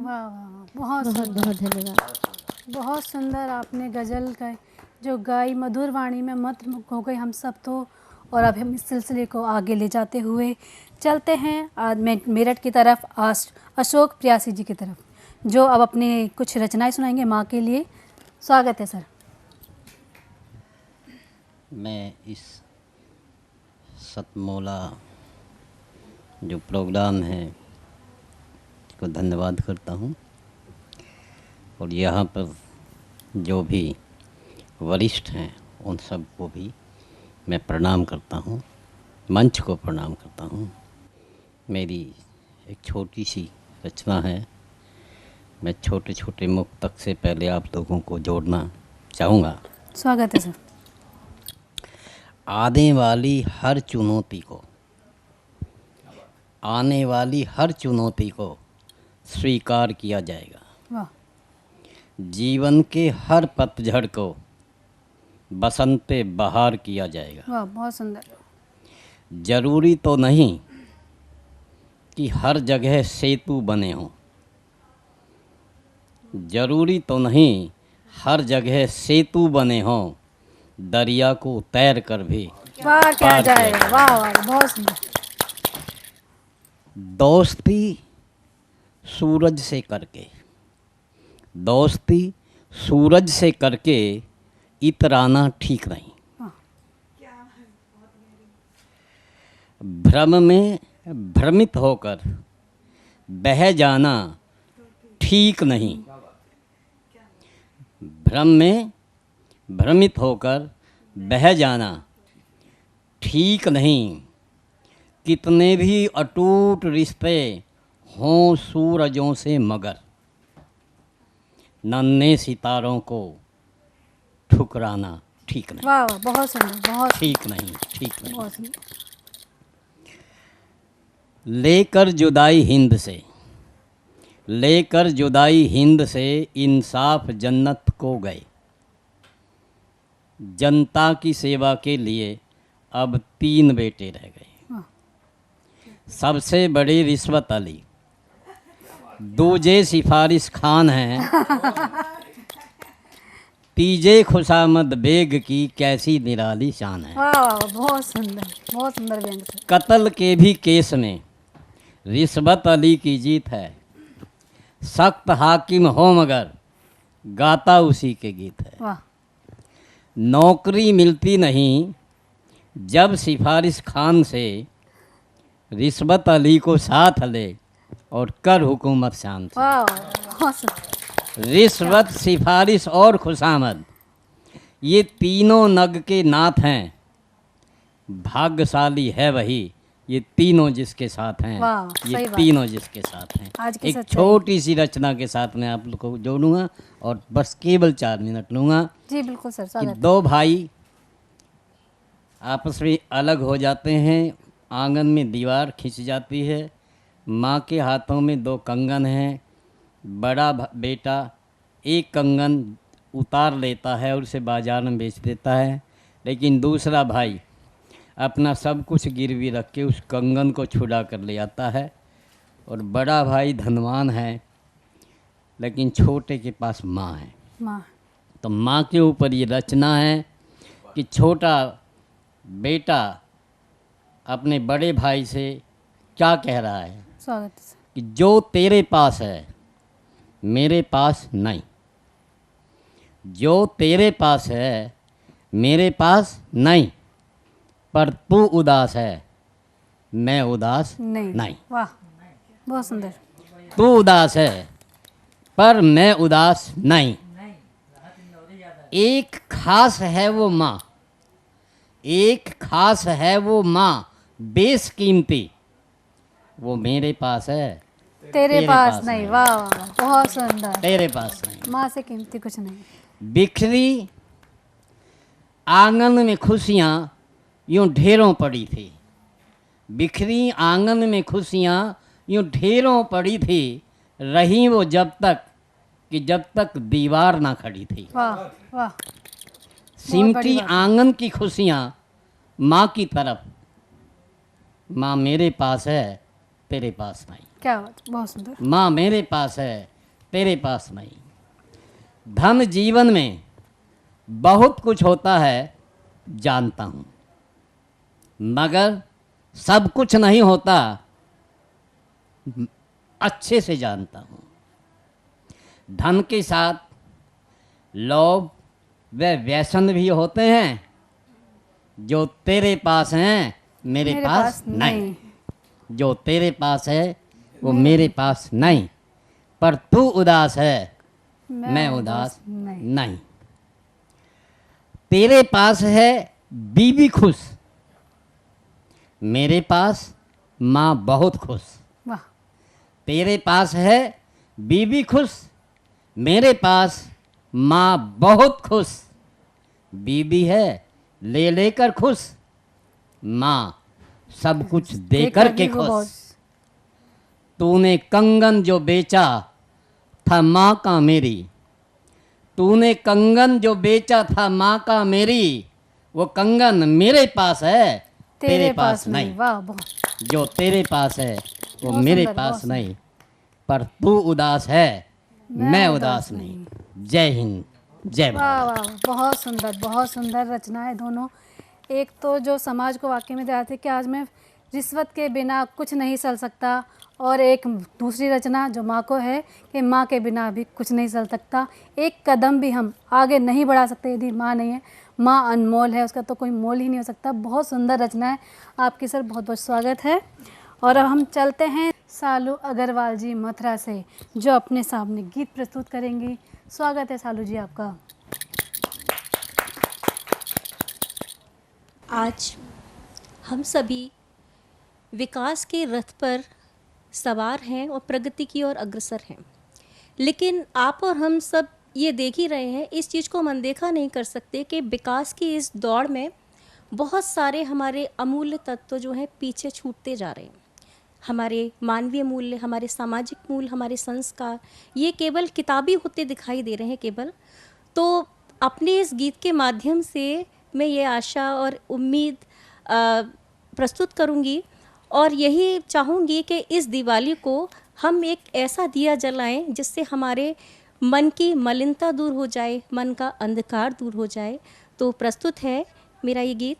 वाह वाह, बहुत बहुत बहुत धन्यवाद। बहुत सुंदर आपने गज़ल का जो गाई, मधुर वाणी में मत हो गई हम सब तो। और अब हम इस सिलसिले को आगे ले जाते हुए चलते हैं आज मेरठ की तरफ, अशोक प्रियासी जी की तरफ, जो अब अपनी कुछ रचनाएं सुनाएंगे माँ के लिए। स्वागत है सर। मैं इस सतमोला जो प्रोग्राम है को धन्यवाद करता हूँ, और यहाँ पर जो भी वरिष्ठ हैं उन सबको भी मैं प्रणाम करता हूँ, मंच को प्रणाम करता हूँ। मेरी एक छोटी सी रचना है, मैं छोटे छोटे मुक्तक से पहले आप लोगों को जोड़ना चाहूँगा। स्वागत है सर। आने वाली हर चुनौती को, आने वाली हर चुनौती को स्वीकार किया जाएगा। वाह। जीवन के हर पतझड़ को बसंते बहार किया जाएगा। वाह, बहुत सुंदर। जरूरी तो नहीं कि हर जगह सेतु बने हों, जरूरी तो नहीं हर जगह सेतु बने हों, दरिया को तैर कर भी वाह क्या जाएगा, वाह वाह बहुत सुंदर। दोस्ती सूरज से करके, दोस्ती सूरज से करके इतराना ठीक नहीं। भ्रम में भ्रमित होकर बह जाना ठीक नहीं। भ्रम में भ्रमित होकर बह जाना ठीक नहीं। कितने भी अटूट रिश्ते हों सूरजों से, मगर नन्हे सितारों को ठुकराना ठीक नहीं। वाह वाह बहुत सुंदर, बहुत ठीक नहीं, ठीक नहीं। बहुत सुंदर। लेकर जुदाई हिंद से, लेकर जुदाई हिंद से इंसाफ जन्नत को गए। जनता की सेवा के लिए अब 3 बेटे रह गए। सबसे बड़े रिश्वत अली, दूजे सिफारिश खान हैं, तीजे खुशामद बेग की कैसी निराली शान है। वाह वाह बहुत सुंदर व्यंग से। कत्ल के भी केस में रिश्वत अली की जीत है। सख्त हाकिम हो मगर गाता उसी के गीत है। वाह। नौकरी मिलती नहीं जब सिफारिश खान से, रिश्वत अली को साथ ले और कर हुकूमत शान से। वाह बहुत सुंदर। रिश्वत, सिफारिश और खुशामद, ये तीनों नग के नाथ हैं। भाग्यशाली है वही, ये तीनों जिसके साथ हैं। वाह, ये सही बात। तीनों जिसके साथ हैं। आज की एक सच्चाई। छोटी सी रचना के साथ मैं आप लोग को जोड़ूंगा और बस केवल 4 मिनट लूँगा। जी बिल्कुल सर, कि स्वागत। 2 भाई आपस में अलग हो जाते हैं, आंगन में दीवार खिंच जाती है। माँ के हाथों में 2 कंगन हैं। बड़ा बेटा एक कंगन उतार लेता है और उसे बाजार में बेच देता है, लेकिन दूसरा भाई अपना सब कुछ गिरवी रख के उस कंगन को छुड़ा कर ले आता है। और बड़ा भाई धनवान है, लेकिन छोटे के पास माँ है। माँ। तो माँ के ऊपर ये रचना है कि छोटा बेटा अपने बड़े भाई से क्या कह रहा है। स्वागत है सर। कि जो तेरे पास है मेरे पास नहीं, जो तेरे पास है मेरे पास नहीं, पर तू उदास है मैं उदास नहीं। वाह बहुत सुंदर। तू उदास है पर मैं उदास नहीं। एक खास है वो माँ, एक खास है वो माँ बेशकीमती, वो मेरे पास है तेरे पास नहीं। वाह वाह बहुत सुंदर। तेरे पास नहीं। माँ से कीमती कुछ नहीं। बिखरी आंगन में खुशियाँ यूं ढेरों पड़ी थी। बिखरी आंगन में खुशियाँ यूं ढेरों पड़ी थी, रही वो जब तक कि जब तक दीवार ना खड़ी थी। वाह वाह। सिमटी आंगन की खुशियाँ माँ की तरफ, माँ मेरे पास है तेरे पास नहीं। क्या बात, बहुत सुंदर। माँ मेरे पास है तेरे पास नहीं। धन जीवन में बहुत कुछ होता है जानता हूँ, मगर सब कुछ नहीं होता अच्छे से जानता हूँ। धन के साथ लोभ व व्यसन भी होते हैं, जो तेरे पास हैं मेरे पास नहीं। जो तेरे पास है वो मेरे पास नहीं, पर तू उदास है मैं उदास नहीं। तेरे पास है बीबी खुश, मेरे पास माँ बहुत खुश। वाह। तेरे पास है बीबी खुश, मेरे पास माँ बहुत खुश। बीबी है ले लेकर खुश, माँ सब कुछ देकर के खुश। तूने कंगन जो बेचा था माँ का मेरी, तूने कंगन जो बेचा था माँ का मेरी, वो कंगन मेरे पास है तेरे पास नहीं। वाह बहुत। जो तेरे पास है वो मेरे पास नहीं, पर तू उदास है मैं उदास नहीं। जय हिंद, जय भारत। वाह वाह, बहुत सुंदर रचनाएं दोनों। एक तो जो समाज को वाकई में दिखाती है कि आज में रिश्वत के बिना कुछ नहीं चल सकता, और एक दूसरी रचना जो माँ को है कि माँ के बिना भी कुछ नहीं चल सकता, एक कदम भी हम आगे नहीं बढ़ा सकते यदि माँ नहीं है। माँ अनमोल है, उसका तो कोई मोल ही नहीं हो सकता। बहुत सुंदर रचना है आपकी सर, बहुत बहुत स्वागत है। और अब हम चलते हैं सालू अग्रवाल जी मथुरा से, जो अपने सामने गीत प्रस्तुत करेंगी। स्वागत है सालू जी आपका। आज हम सभी विकास के रथ पर सवार हैं और प्रगति की ओर अग्रसर हैं, लेकिन आप और हम सब ये देख ही रहे हैं, इस चीज़ को हम अनदेखा नहीं कर सकते कि विकास की इस दौड़ में बहुत सारे हमारे अमूल्य तत्व जो हैं पीछे छूटते जा रहे हैं। हमारे मानवीय मूल्य, हमारे सामाजिक मूल्य, हमारे संस्कार, ये केवल किताबी होते दिखाई दे रहे हैं केवल। तो अपने इस गीत के माध्यम से मैं ये आशा और उम्मीद प्रस्तुत करूँगी, और यही चाहूँगी कि इस दिवाली को हम एक ऐसा दिया जलाएं जिससे हमारे मन की मलिनता दूर हो जाए, मन का अंधकार दूर हो जाए। तो प्रस्तुत है मेरा ये गीत।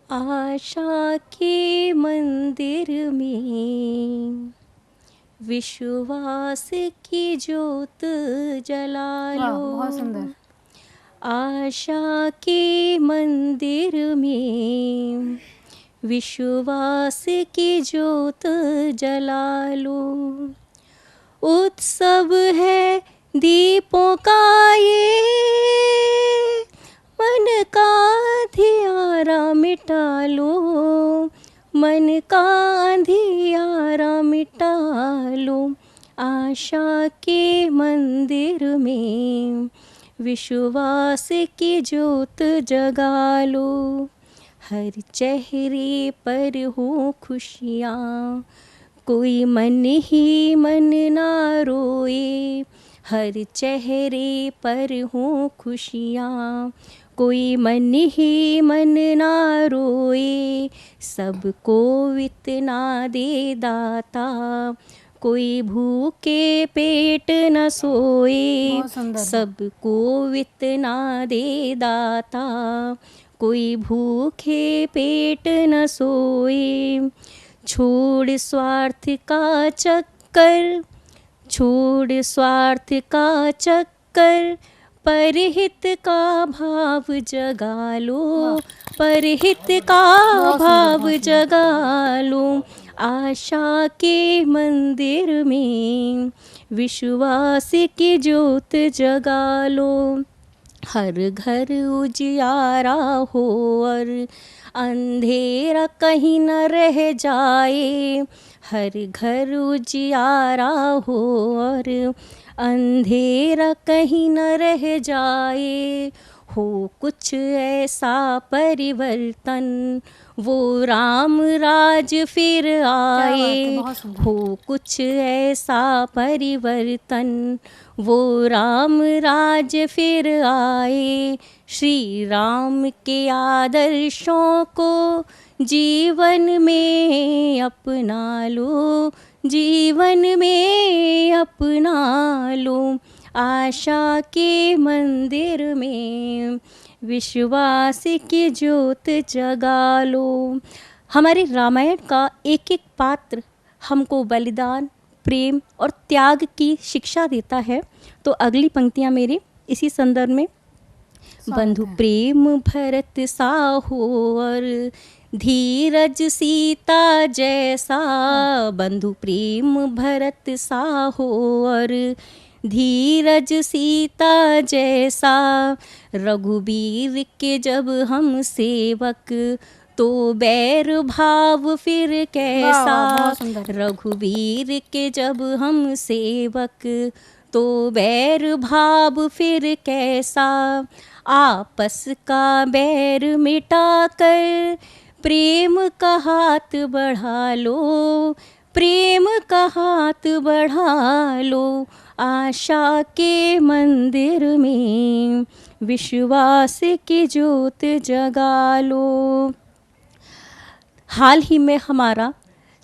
आशा के मंदिर में विश्वास की ज्योत जला लो। बहुत सुंदर। आशा के मंदिर में विश्वास की ज्योत जला लो। उत्सव है दीपों का ये, मन का अंधियारा मिटा लो, मन का अंधियारा मिटा लो। आशा के मंदिर में विश्वास की ज्योत जगा लो। हर चेहरे पर हो खुशियाँ, कोई मन ही मन ना रोए। हर चेहरे पर हो खुशियाँ, कोई मन ही मन ना रोए। सबको इतना दे दाता, कोई भूखे पेट न सोए। सबको इतना दे दाता, कोई भूखे पेट न सोए। छोड़ स्वार्थ का चक्कर, छोड़ स्वार्थ का चक्कर, परहित का भाव जगा लो, परहित का भाव जगा लो। आशा के मंदिर में विश्वास की ज्योत जगा लो। हर घर उजियारा हो और अंधेरा कहीं न रह जाए। हर घर उजियारा हो और अंधेरा कहीं न रह जाए। हो कुछ ऐसा परिवर्तन, वो राम राज फिर आए। हो कुछ ऐसा परिवर्तन, वो राम राज फिर आए। श्री राम के आदर्शों को जीवन में अपना लो, जीवन में अपना लो। आशा के मंदिर में विश्वास की ज्योत जगा लो। हमारे रामायण का एक एक पात्र हमको बलिदान, प्रेम और त्याग की शिक्षा देता है। तो अगली पंक्तियाँ मेरी इसी संदर्भ में। बंधु प्रेम भरत सा हो और धीरज सीता जैसा। बंधु प्रेम भरत सा हो और धीरज सीता जैसा। रघुबीर के जब हम सेवक, तो बैर भाव फिर कैसा। रघुबीर के जब हम सेवक, तो बैर भाव फिर कैसा। आपस का बैर मिटाकर प्रेम का हाथ बढ़ा लो, प्रेम का हाथ बढ़ा लो। आशा के मंदिर में विश्वास की ज्योत जगा लो। हाल ही में हमारा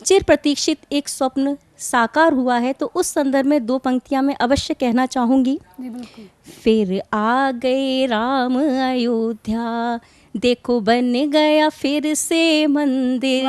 चिर प्रतीक्षित एक स्वप्न साकार हुआ है, तो उस संदर्भ में 2 पंक्तियां मैं अवश्य कहना चाहूँगी। जी बिल्कुल। फिर आ गए राम अयोध्या, देखो बन गया फिर से मंदिर।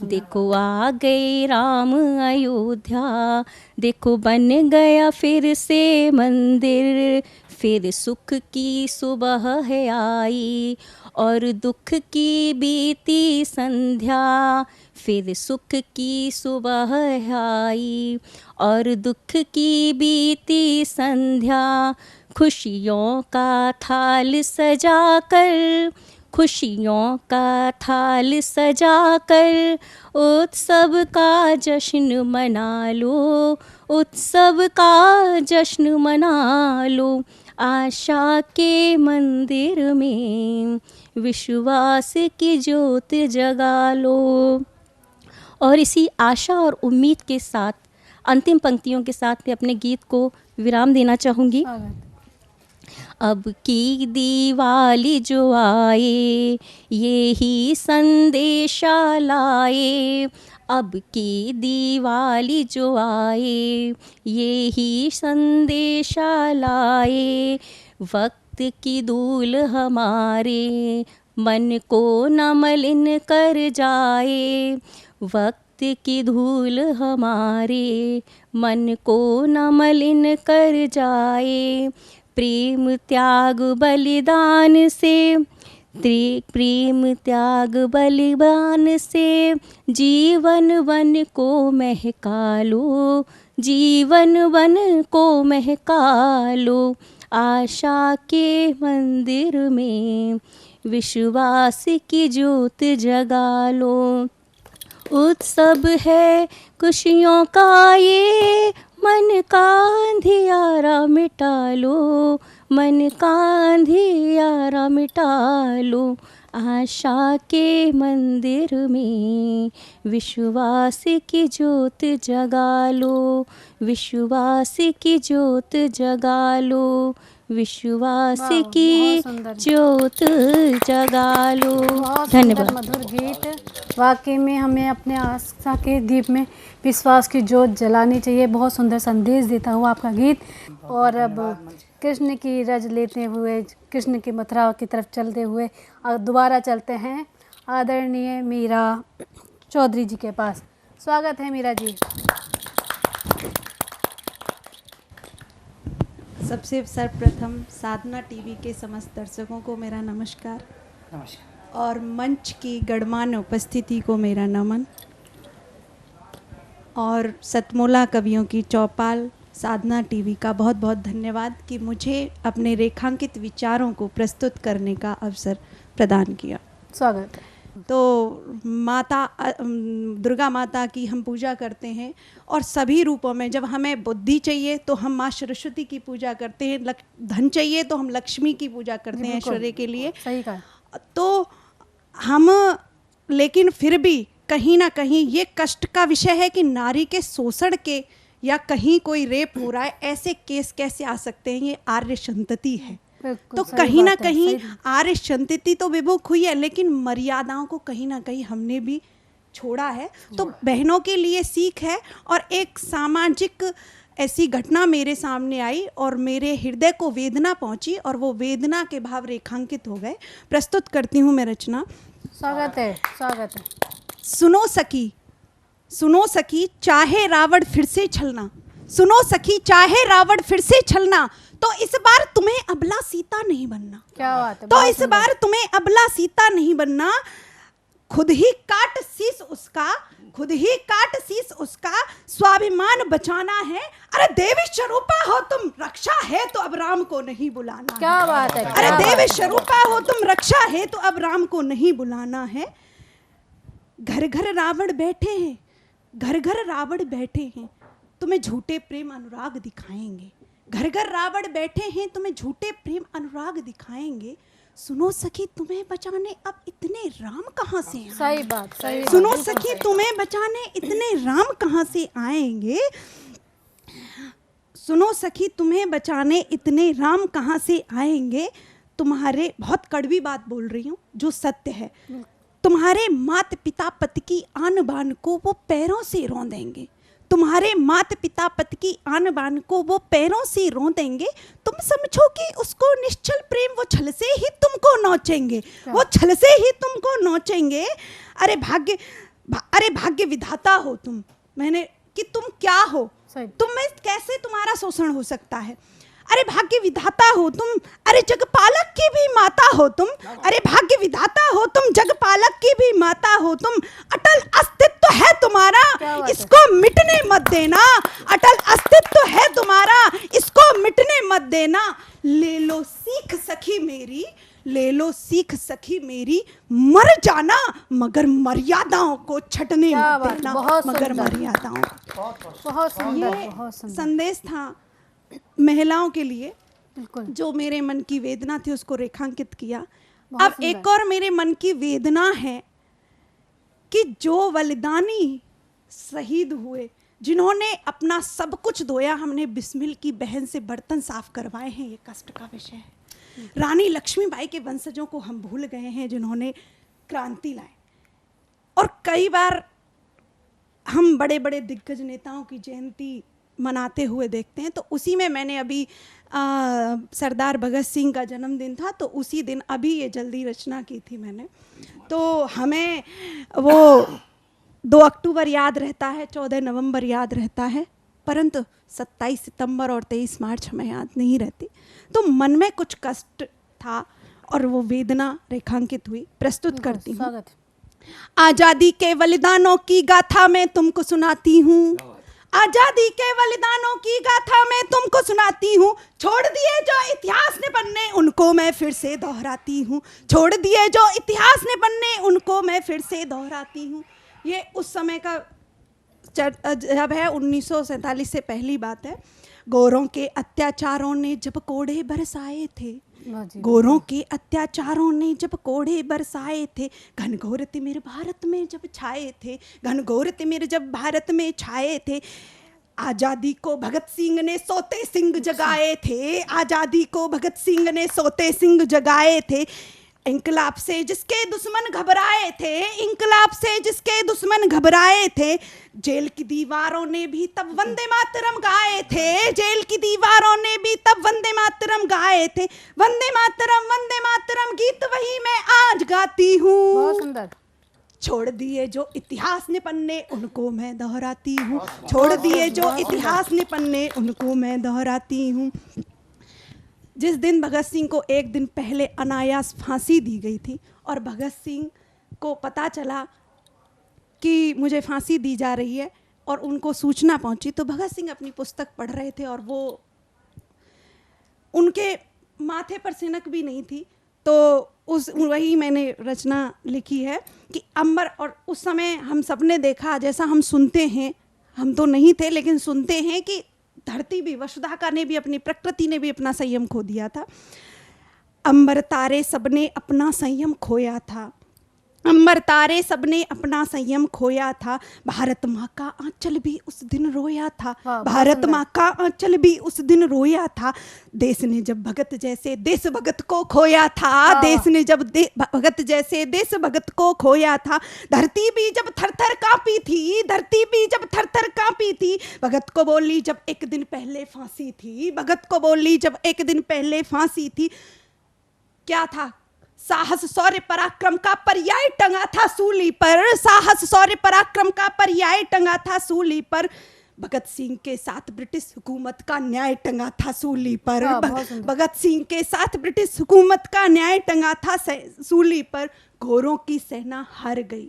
देखो आ गए राम अयोध्या, देखो बन गया फिर से मंदिर। फिर सुख की सुबह है आई और दुख की बीती संध्या। फिर सुख की सुबह है आई और दुख की बीती संध्या। खुशियों का थाल सजा कर, खुशियों का थाल सजा कर, उत्सव का जश्न मना लो, उत्सव का जश्न मना लो। आशा के मंदिर में विश्वास की ज्योत जगा लो। और इसी आशा और उम्मीद के साथ अंतिम पंक्तियों के साथ मैं अपने गीत को विराम देना चाहूँगी। अब की दिवाली जो आए ये ही संदेशा लाए। अब की दिवाली जो आए ये ही संदेशा लाए। वक्त की धूल हमारे मन को न मलिन कर जाए। वक्त की धूल हमारे मन को न मलिन कर जाए। प्रेम त्याग बलिदान से, प्रेम त्याग बलिदान से जीवन वन को महका लो, जीवन वन को महका लो। आशा के मंदिर में विश्वास की ज्योत जगा लो। उत्सव है खुशियों का ये, मन का अंधियारा मिटा लो, मन का अंधियारा मिटा लो। आशा के मंदिर में विश्वास की ज्योत जगा लो, विश्वास की ज्योत जगा लो, विश्वास की ज्योत जगा लो। धन्यवाद। मधुर गीत। वाकई में हमें अपने आस्था के दीप में विश्वास की ज्योत जलानी चाहिए। बहुत सुंदर संदेश देता हुआ आपका गीत। और अब कृष्ण की रज लेते हुए, कृष्ण की मथुरा की तरफ चलते हुए दोबारा चलते हैं आदरणीय मीरा चौधरी जी के पास। स्वागत है मीरा जी। सबसे सर्वप्रथम साधना टीवी के समस्त दर्शकों को मेरा नमस्कार। नमस्कार। और मंच की गणमान्य उपस्थिति को मेरा नमन। और सतमोला कवियों की चौपाल साधना टीवी का बहुत बहुत धन्यवाद कि मुझे अपने रेखांकित विचारों को प्रस्तुत करने का अवसर प्रदान किया। स्वागत है। तो माता दुर्गा माता की हम पूजा करते हैं और सभी रूपों में। जब हमें बुद्धि चाहिए तो हम माँ सरस्वती की पूजा करते हैं, धन चाहिए तो हम लक्ष्मी की पूजा करते हैं ऐश्वर्य के लिए। सही कहा। तो हम लेकिन फिर भी कहीं ना कहीं ये कष्ट का विषय है कि नारी के शोषण के या कहीं कोई रेप हो रहा है, ऐसे केस कैसे आ सकते हैं? ये आर्य संतति है। तो कहीं ना कहीं आर्य संतति तो विमुख हुई है, लेकिन मर्यादाओं को कहीं ना कहीं हमने भी छोड़ा है। तो बहनों के लिए सीख है। और एक सामाजिक ऐसी घटना मेरे सामने आई और मेरे हृदय को वेदना पहुंची और वो वेदना के भाव रेखांकित हो गए। प्रस्तुत करती हूँ मैं रचना। स्वागत है। स्वागत है। सुनो सखी, सुनो सखी, चाहे रावण फिर से छलना। सुनो सखी, चाहे रावण फिर से छलना, तो इस बार तुम्हें अबला सीता नहीं बनना। क्या बात है। तो इस बार तुम्हें अबला सीता नहीं बनना। खुद ही काट शीश उसका, खुद ही काट शीश उसका, स्वाभिमान बचाना है। अरे देवी स्वरूपा हो तुम, रक्षा है तो अब राम को नहीं बुलाना। क्या बात है। अरे देवी स्वरूपा हो तुम, रक्षा है तो अब राम को नहीं बुलाना है। घर घर रावण बैठे हैं, घर घर रावण बैठे हैं, तुम्हें झूठे प्रेम अनुराग दिखाएंगे। घर घर रावण बैठे हैं, तुम्हें झूठे प्रेम अनुराग दिखाएंगे। सुनो सखी, तुम्हें बचाने अब इतने राम कहाँ से आएंगे? सही बात। सही सुनो बात। सखी, तुम्हें बचाने इतने राम कहाँ से आएंगे? सुनो सखी, तुम्हें बचाने इतने राम कहाँ से आएंगे? तुम्हारे, बहुत कड़वी बात बोल रही हूँ जो सत्य है, तुम्हारे माता पिता पति की आन बान को वो पैरों से रौंदेंगे। तुम्हारे माता पिता पति की आन बान को वो पैरों से रोंदेंगे, तुम समझो कि उसको निश्चल प्रेम वो छल से ही तुमको नोचेंगे, वो छल से ही तुमको नोचेंगे। अरे भाग्य विधाता हो तुम, मैंने कि तुम क्या हो, तुम में कैसे तुम्हारा शोषण हो सकता है। अरे भाग्य विधाता हो तुम, अरे जगपालक की भी माता हो तुम, अरे भाग्य विधाता हो तुम, जगपालक की भी माता हो तुम। अटल अस्तित्व है तुम्हारा, इसको मिटने मत देना, अटल अस्तित्व है तुम्हारा, इसको मिटने मत देना। ले लो सीख सखी मेरी, ले लो सीख सखी मेरी, मर जाना मगर मर्यादाओं को छटने मत देना, मगर मर्यादाओं को। बहुत सुंदर, ये बहुत सुंदर संदेश था महिलाओं के लिए, जो मेरे मन की वेदना थी उसको रेखांकित किया। अब एक और मेरे मन की वेदना है कि जो बलिदानी शहीद हुए, जिन्होंने अपना सब कुछ धोया, हमने बिस्मिल की बहन से बर्तन साफ करवाए हैं, ये कष्ट का विषय है। रानी लक्ष्मीबाई के वंशजों को हम भूल गए हैं जिन्होंने क्रांति लाई। और कई बार हम बड़े बड़े दिग्गज नेताओं की जयंती मनाते हुए देखते हैं, तो उसी में मैंने अभी सरदार भगत सिंह का जन्मदिन था, तो उसी दिन अभी ये जल्दी रचना की थी मैंने। तो हमें वो 2 अक्टूबर याद रहता है, 14 नवंबर याद रहता है, परंतु 27 सितंबर और 23 मार्च हमें याद नहीं रहती। तो मन में कुछ कष्ट था और वो वेदना रेखांकित हुई, प्रस्तुत करती हूँ। आज़ादी के बलिदानों की गाथा मैं तुमको सुनाती हूँ, आजादी के बलिदानों की गाथा मैं तुमको सुनाती हूँ। छोड़ दिए जो इतिहास ने पन्ने, उनको मैं फिर से दोहराती हूँ, छोड़ दिए जो इतिहास ने पन्ने, उनको मैं फिर से दोहराती हूँ। ये उस समय का जब है 1947 से पहली बात है। गोरों के अत्याचारों ने जब कोड़े बरसाए थे, गोरों के अत्याचारों ने जब कोड़े बरसाए थे, घनघोर तिमिर भारत में जब छाए थे, घनघोर तिमिर जब भारत में छाए थे। आज़ादी को भगत सिंह ने सोते सिंह जगाए थे, आज़ादी को भगत सिंह ने सोते सिंह जगाए थे। इंकलाब से जिसके दुश्मन घबराए थे, इंकलाब से जिसके दुश्मन घबराए थे। जेल की दीवारों ने भी तब वंदे मातरम गाए थे, जेल की दीवारों ने भी तब वंदे मातरम गाए थे। वंदे मातरम गीत वही मैं आज गाती हूँ। बहुत सुंदर। छोड़ दिए जो इतिहास ने पन्ने, उनको मैं दोहराती हूँ, छोड़ दिए जो इतिहास ने पन्ने, उनको मैं दोहराती हूँ। जिस दिन भगत सिंह को एक दिन पहले अनायास फांसी दी गई थी और भगत सिंह को पता चला कि मुझे फांसी दी जा रही है और उनको सूचना पहुंची, तो भगत सिंह अपनी पुस्तक पढ़ रहे थे और वो उनके माथे पर सिनक भी नहीं थी। तो वही मैंने रचना लिखी है कि अंबर, और उस समय हम सबने देखा, जैसा हम सुनते हैं, हम तो नहीं थे लेकिन सुनते हैं कि धरती भी, वसुधाका ने भी, अपनी प्रकृति ने भी अपना संयम खो दिया था। अंबर तारे सबने अपना संयम खोया था, अंबर तारे सबने अपना संयम खोया था। भारत माँ का आंचल भी उस दिन रोया था, भारत माँ का आंचल भी उस दिन रोया था। देश ने जब भगत जैसे देश भगत को खोया था, देश ने जब भगत जैसे देश भगत को खोया था। धरती भी जब थर थर कांपी थी, धरती भी जब थर थर कांपी थी। भगत को बोली जब एक दिन पहले फांसी थी, भगत को बोली जब एक दिन पहले फांसी थी। क्या था? साहस शौर्य पराक्रम का पर्याय टंगा था सूली पर, साहस शौर्य पराक्रम का पर्याय टंगा था सूली पर। भगत सिंह के साथ ब्रिटिश हुकूमत का न्याय टंगा था सूली पर, भगत सिंह के साथ ब्रिटिश हुकूमत का न्याय टंगा था सूली पर। गोरों की सेना हार गई,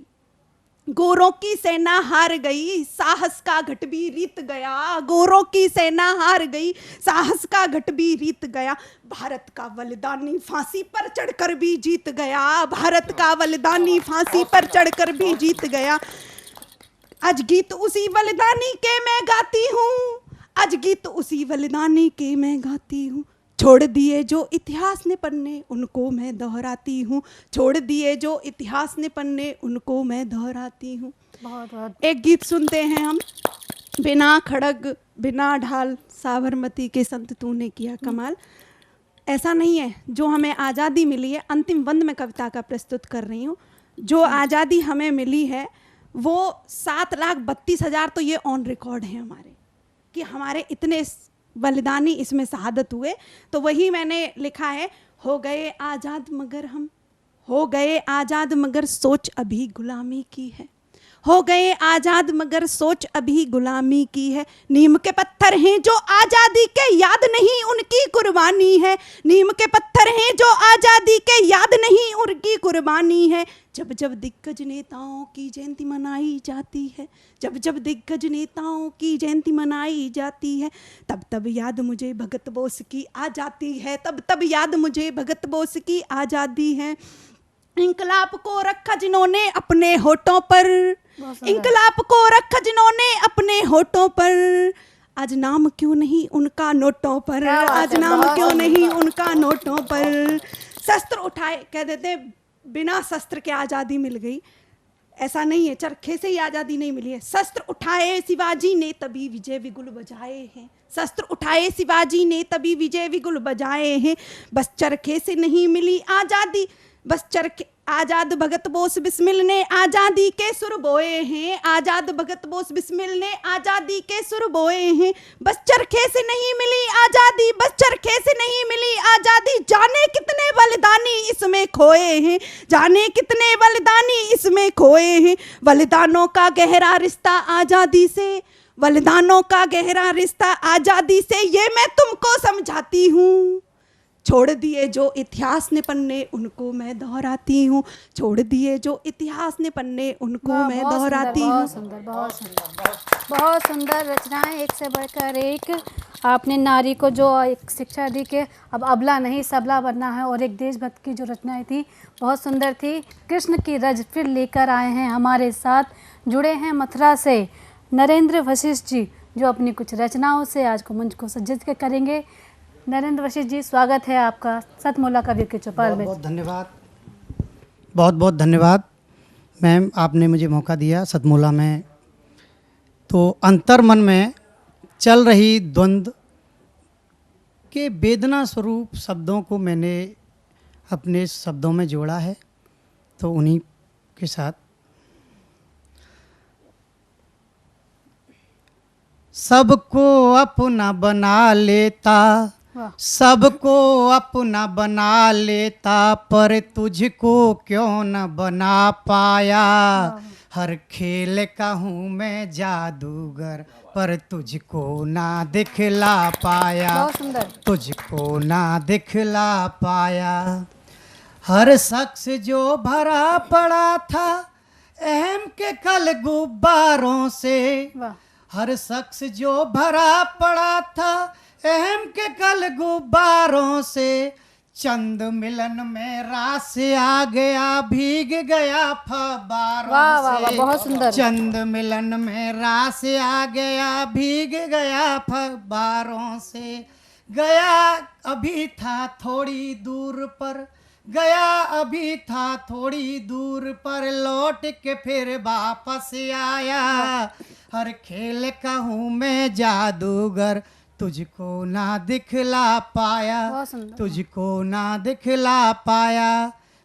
गोरों की सेना हार गई, साहस का घट भी रीत गया। गोरों की सेना हार गई, साहस का घट भी रीत गया। भारत का बलिदानी फांसी पर चढ़कर भी जीत गया, भारत का बलिदानी फांसी पर चढ़कर भी जीत गया। आज गीत उसी बलिदानी के मैं गाती हूँ, आज गीत उसी बलिदानी के मैं गाती हूँ। छोड़ दिए जो इतिहास ने पन्ने, उनको मैं दोहराती हूँ, छोड़ दिए जो इतिहास ने पन्ने, उनको मैं दोहराती हूँ। एक गीत सुनते हैं हम। बिना खड़ग बिना ढाल साबरमती के संत तूने किया कमाल। ऐसा नहीं है, जो हमें आज़ादी मिली है, अंतिम बंद में कविता का प्रस्तुत कर रही हूँ। जो आज़ादी हमें मिली है वो 7,32,000 तो ये ऑन रिकॉर्ड है हमारे, कि हमारे इतने बलिदानी इसमें शहादत हुए। तो वही मैंने लिखा है, हो गए आज़ाद मगर हम, हो गए आज़ाद मगर सोच अभी गुलामी की है, हो गए आज़ाद मगर सोच अभी गुलामी की है। नीम के पत्थर हैं जो आज़ादी के याद नहीं उनकी कुर्बानी है, नीम के पत्थर हैं जो आज़ादी के याद नहीं उनकी कुर्बानी है। जब जब दिग्गज नेताओं की जयंती मनाई जाती है, जब जब दिग्गज नेताओं की जयंती मनाई जाती है, तब तब याद मुझे भगत बोस की आ जाती है, तब तब याद मुझे भगत बोस की आज़ादी है। इंकलाब को रखा जिन्होंने अपने होठों पर, इंकलाब को रखा जिन्होंने अपने होठों पर, आज नाम क्यों नहीं उनका नोटों पर, आज नाम क्यों नहीं उनका नोटों पर। शस्त्र उठाए, कह देते बिना शस्त्र के आज़ादी मिल गई, ऐसा नहीं है, चरखे से ही आज़ादी नहीं मिली है। शस्त्र उठाए शिवाजी ने तभी विजय विगुल बजाए हैं, शस्त्र उठाए शिवाजी ने तभी विजय विगुल बजाए हैं। बस चरखे से नहीं मिली आज़ादी, बस चरखे, आजाद भगत बोस बिस्मिल ने आज़ादी के सुर बोए हैं, आजाद भगत बोस बिस्मिल ने आज़ादी के सुर बोए हैं। बस चरखे से नहीं मिली आज़ादी, बस चरखे से नहीं मिली आज़ादी, जाने कितने बलिदानी इसमें खोए हैं, जाने कितने बलिदानी इसमें खोए हैं। बलिदानों का गहरा रिश्ता आज़ादी से, बलिदानों का गहरा रिश्ता आज़ादी से, ये मैं तुमको समझाती हूँ। छोड़ दिए जो इतिहास ने पन्ने उनको मैं दोहराती हूँ, छोड़ दिए जो इतिहास ने पन्ने उनको मैं दोहराती हूँ। बहुत सुंदर, बहुत सुंदर, बहुत सुंदर रचनाएं, एक से बढ़कर एक। आपने नारी को जो एक शिक्षा दी कि अब अबला नहीं सबला बनना है, और एक देशभक्त की जो रचनाएं थी बहुत सुंदर थी। कृष्ण की रज फिर लेकर आए हैं, हमारे साथ जुड़े हैं मथुरा से नरेंद्र वशिष्ठ जी, जो अपनी कुछ रचनाओं से आज को मंच को सज्जित करेंगे। नरेंद्र वशिष्ठ जी, स्वागत है आपका सतमोला कवियों के चौपाल में। बहुत धन्यवाद, बहुत बहुत धन्यवाद मैम, आपने मुझे मौका दिया सतमोला में। तो अंतर मन में चल रही द्वंद्व के वेदना स्वरूप शब्दों को मैंने अपने शब्दों में जोड़ा है, तो उन्हीं के साथ। सबको अपना बना लेता, सबको अपना बना लेता, पर तुझको क्यों न बना पाया। हर खेल का हूँ मैं जादूगर, पर तुझको ना दिखला पाया, तुझको ना दिखला पाया। हर शख्स जो भरा पड़ा था अहम के कल गुब्बारों से, हर शख्स जो भरा पड़ा था अहम के कल गुब्बारों से, चंद मिलन में रास आ गया भीग गया फव्वारों से। बहुत सुंदर। चंद मिलन में रास आ गया भीग गया फव्वारों से, गया अभी था थोड़ी दूर पर, गया अभी था थोड़ी दूर पर, लौट के फिर वापस आया। हर खेल का हूँ मैं जादूगर, तुझको ना दिखला पाया, तुझको ना दिखला पाया।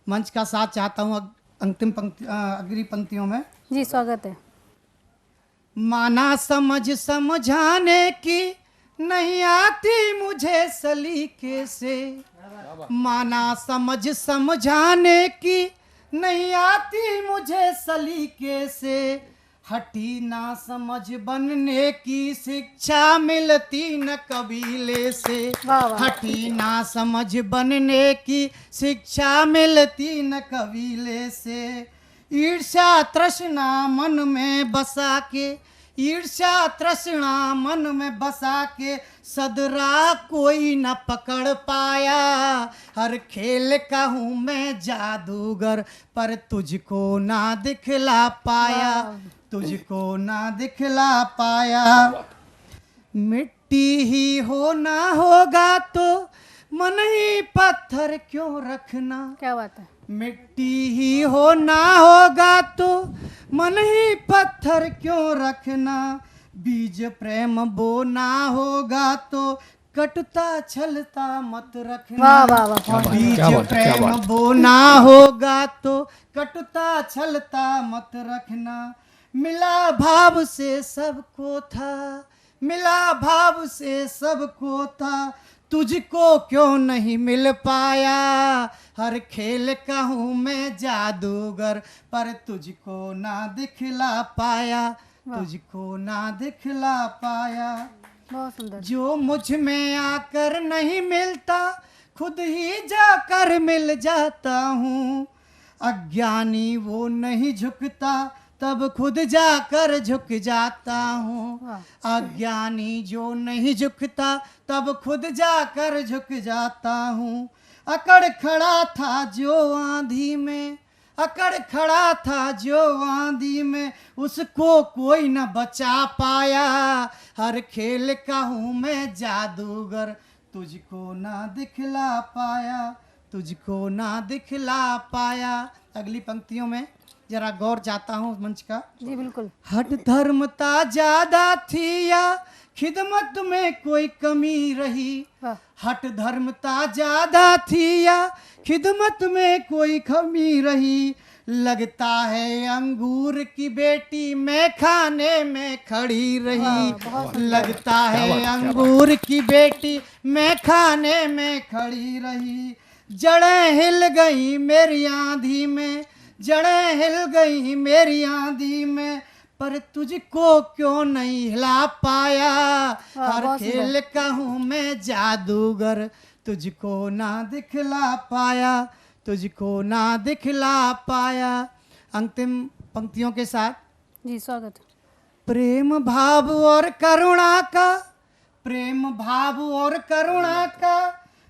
मंच का साथ चाहता हूँ अंतिम पंक्ति, अगली पंक्तियों में। जी स्वागत है। माना समझ समझाने की नहीं आती मुझे सलीके से, माना समझ समझाने की नहीं आती मुझे सलीके से, हटी ना समझ बनने की शिक्षा मिलती न कबीले से, हटी ना समझ बनने की शिक्षा मिलती न कबीले से। ईर्ष्या तृष्णा मन में बसा के, ईर्ष्या तृष्णा मन में बसा के, सदरा कोई न पकड़ पाया। हर खेल का हूँ मैं जादूगर, पर तुझको ना दिखला पाया, तुझको ना दिखला पाया। मिट्टी ही होना होगा तो मन ही पत्थर क्यों रखना। क्या बात है। मिट्टी ही होना होगा तो मन ही पत्थर क्यों रखना। बीज प्रेम बोना होगा तो कटुता छलता मत रखना। वाह वाह वाह। बीज प्रेम बोना होगा तो कटुता छलता मत रखना। मिला भाव से सबको था, मिला भाव से सबको था, तुझको क्यों नहीं मिल पाया। हर खेल का हूँ मैं जादूगर, पर तुझको ना दिखला पाया, तुझको ना दिखला पाया। बहुत सुंदर। जो मुझ में आकर नहीं मिलता, खुद ही जाकर मिल जाता हूँ। अज्ञानी वो नहीं झुकता, तब खुद जाकर झुक जाता हूँ। अज्ञानी जो नहीं झुकता, तब खुद जाकर झुक जाता हूँ। अकड़ खड़ा था जो आंधी में, अकड़ खड़ा था जो आंधी में, उसको कोई न बचा पाया। हर खेल का हूँ मैं जादूगर, तुझको ना दिखला पाया, तुझको ना दिखला पाया। अगली पंक्तियों में जरा गौर चाहता हूँ मंच का। जी बिल्कुल। हट धर्मता ज्यादा थी या खिदमत में कोई कमी रही, हट धर्मता ज्यादा थी या खिदमत में कोई कमी रही। लगता है अंगूर की बेटी मैं खाने में खड़ी रही, लगता है अंगूर की बेटी मैं खाने में खड़ी रही। जड़ें हिल गई मेरी आंधी में, जड़ें हिल गई मेरी आंधी में, पर तुझको क्यों नहीं हिला पाया। हर खेल का हूँ मैं जादूगर, तुझको ना दिखला पाया, तुझको ना दिखला पाया। अंतिम पंक्तियों के साथ जी स्वागत। प्रेम भाव और करुणा का, प्रेम भाव और करुणा का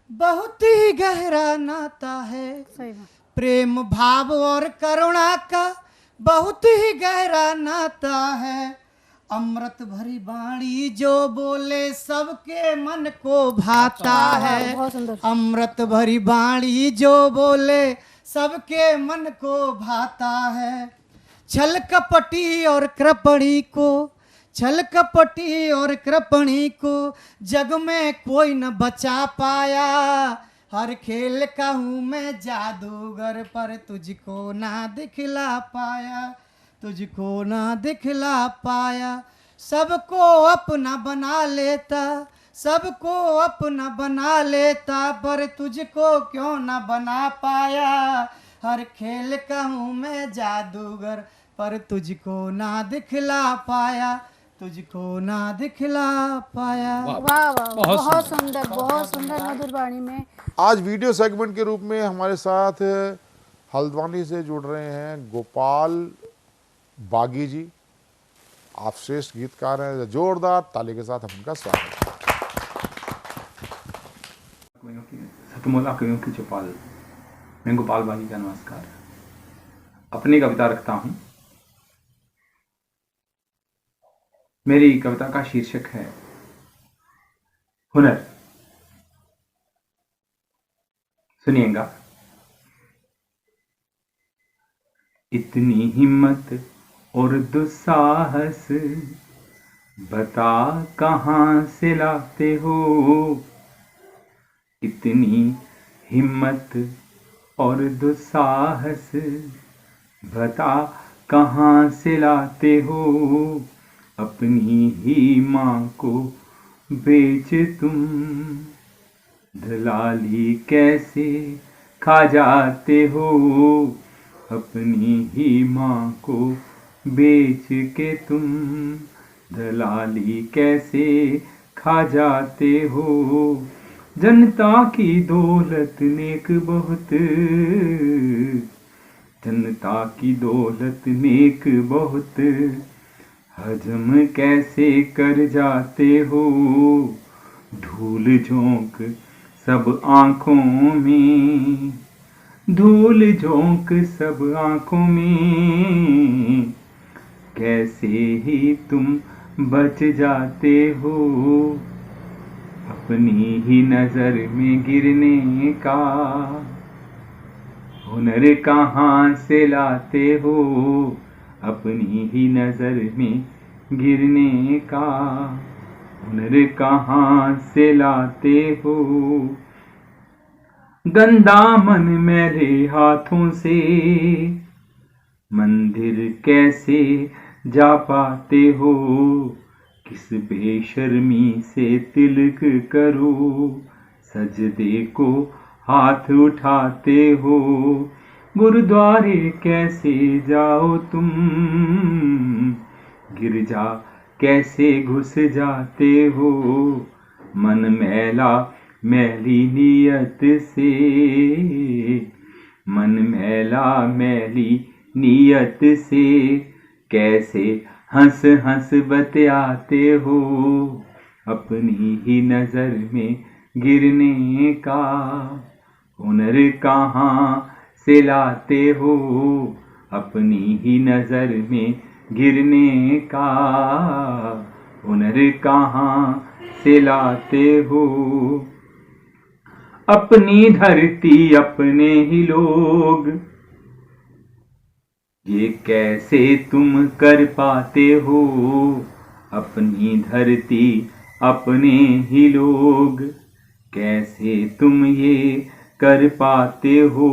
बहुत ही गहरा नाता है। सही बात। प्रेम भाव और करुणा का बहुत ही गहरा नाता है। अमृत भरी बाणी जो बोले सबके मन को भाता है। अमृत भरी बाणी जो बोले सबके मन को भाता है। छल कपटी और कृपणी को, छल कपटी और कृपणी को जग में कोई न बचा पाया। हर खेल का हूँ मैं जादूगर, पर तुझको ना दिखला पाया, तुझको ना दिखला पाया। सबको अपना बना लेता, सबको अपना बना लेता, पर तुझको क्यों ना बना पाया। हर खेल का हूँ मैं जादूगर, पर तुझको ना दिखला पाया, तुझको ना दिखला पाया। वाह वाह, बहुत सुंदर, बहुत सुंदर मधुर वाणी में। आज वीडियो सेगमेंट के रूप में हमारे साथ हल्द्वानी से जुड़ रहे हैं गोपाल बागी जी। आप श्रेष्ठ गीतकार हैं, जोरदार ताली के साथ हम उनका स्वागत करते। सतमोला कवियों की चौपाल मैं गोपाल बागी का नमस्कार। अपनी कविता रखता हूं। मेरी कविता का शीर्षक है हुनर। सुनिएगा। इतनी हिम्मत और दुस्साहस बता कहाँ से लाते हो। इतनी हिम्मत और दुस्साहस बता कहाँ से लाते हो। अपनी ही माँ को बेच तुम दलाली कैसे खा जाते हो। अपनी ही माँ को बेच के तुम दलाली कैसे खा जाते हो। जनता की दौलत नेक बहुत, जनता की दौलत नेक बहुत, हजम कैसे कर जाते हो। धूल झोंक सब आँखों में, धूल झोंक सब आँखों में, कैसे ही तुम बच जाते हो। अपनी ही नजर में गिरने का हुनर कहाँ से लाते हो। अपनी ही नजर में गिरने का हुनर कहाँ से लाते हो। गंदा मन मेरे हाथों से मंदिर कैसे जा पाते हो, किस बेशर्मी से तिलक करो, सजदे को हाथ उठाते हो, गुरुद्वारे कैसे जाओ तुम, गिरजा कैसे घुस जाते हो, मन मैला मैली नियत से, मन मैला मैली नियत से, कैसे हंस हंस बतियाते हो, अपनी ही नजर में गिरने का हुनर कहाँ से लाते हो, अपनी ही नजर में गिरने का हुनर कहाँ से लाते हो, अपनी धरती अपने ही लोग, ये कैसे तुम कर पाते हो, अपनी धरती अपने ही लोग, कैसे तुम ये कर पाते हो,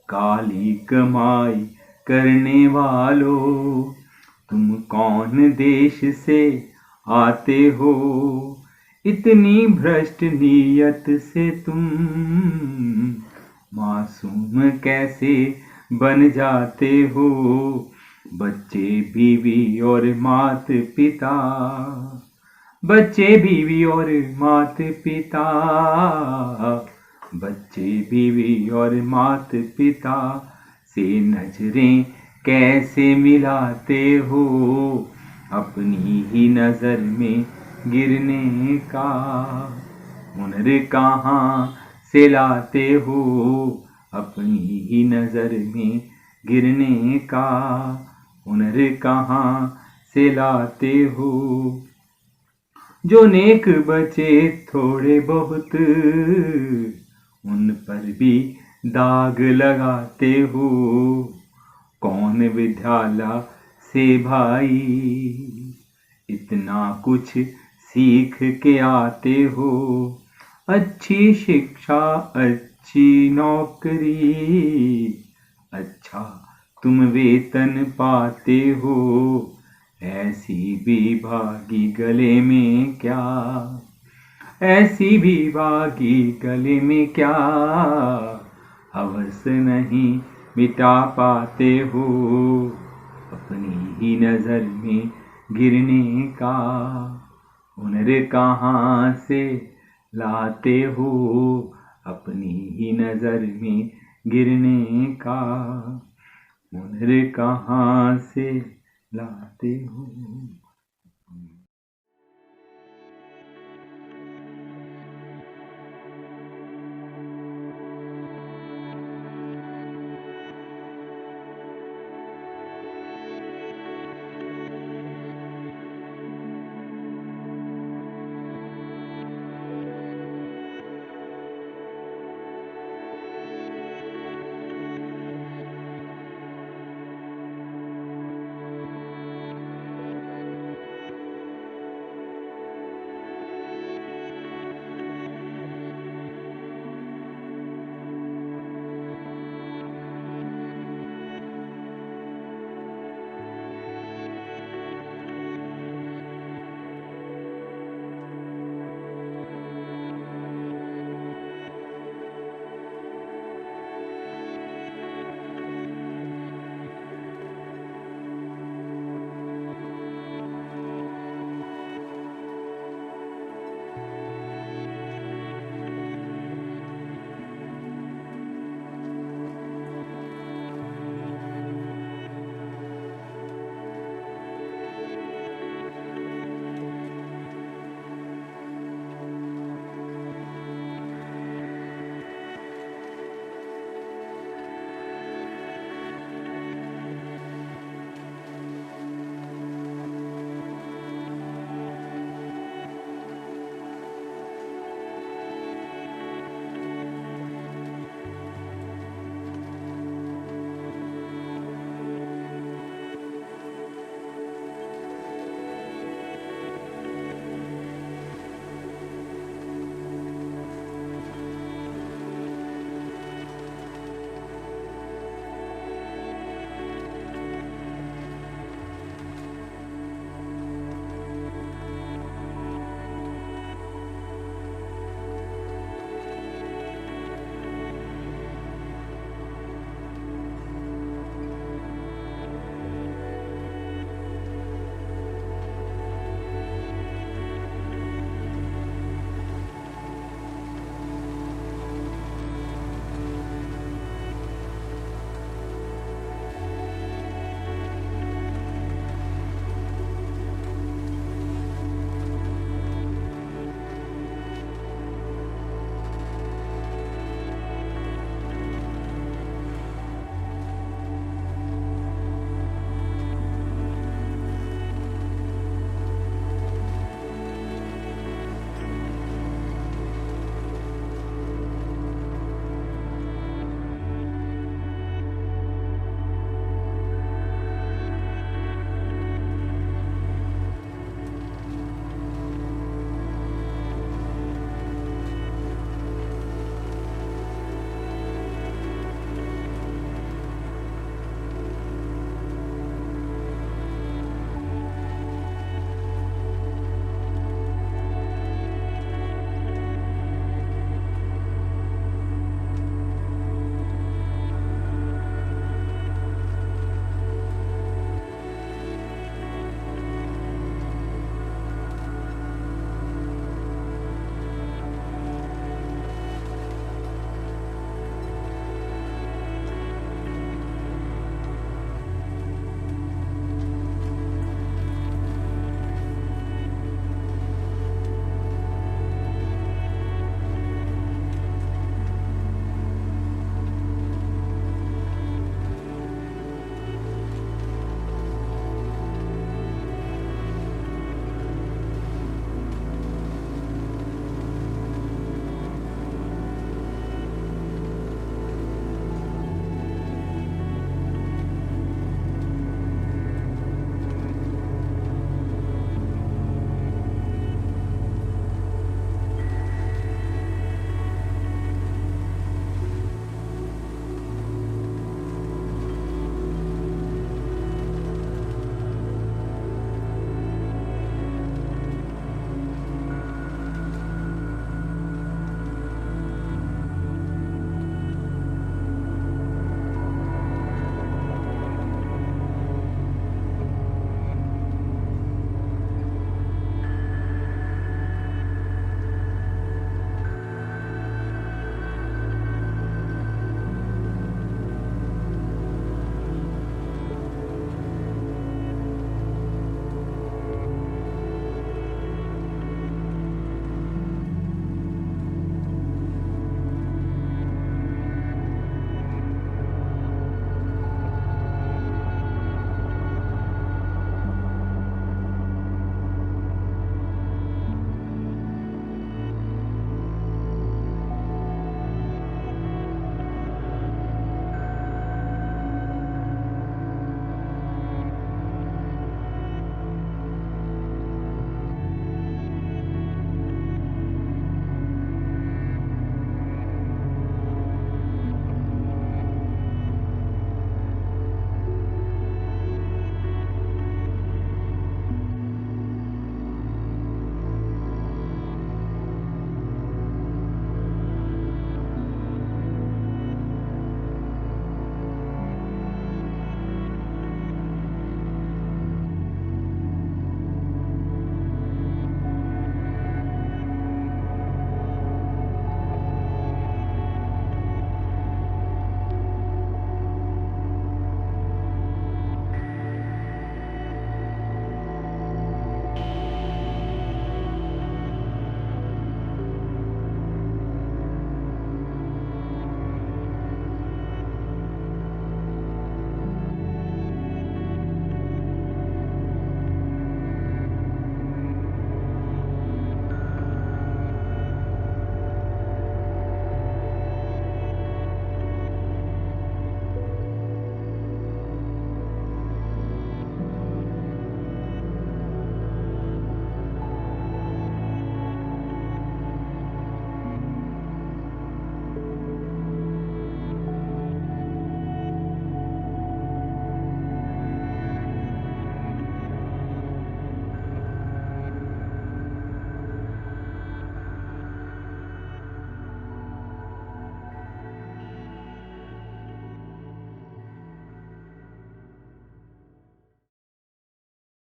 काली कमाई करने वालों, तुम कौन देश से आते हो, इतनी भ्रष्ट नियत से तुम मासूम कैसे बन जाते हो, बच्चे बीवी और मात पिता, बच्चे बीवी और मात पिता, बच्चे बीवी और मात पिता से नजरें कैसे मिलाते हो, अपनी ही नजर में गिरने का हुनर कहाँ से लाते हो, अपनी ही नजर में गिरने का हुनर कहाँ से लाते हो, जो नेक बचे थोड़े बहुत उन पर भी दाग लगाते हो, कौन विद्यालय से भाई इतना कुछ सीख के आते हो, अच्छी शिक्षा अच्छी नौकरी, अच्छा तुम वेतन पाते हो, ऐसी भी भागी गले में क्या, ऐसी भी भागी गले में क्या, हवस नहीं मिटा पाते हो, अपनी ही नजर में गिरने का हुनर कहाँ से लाते हो, अपनी ही नजर में गिरने का हुनर कहाँ से लाते हो।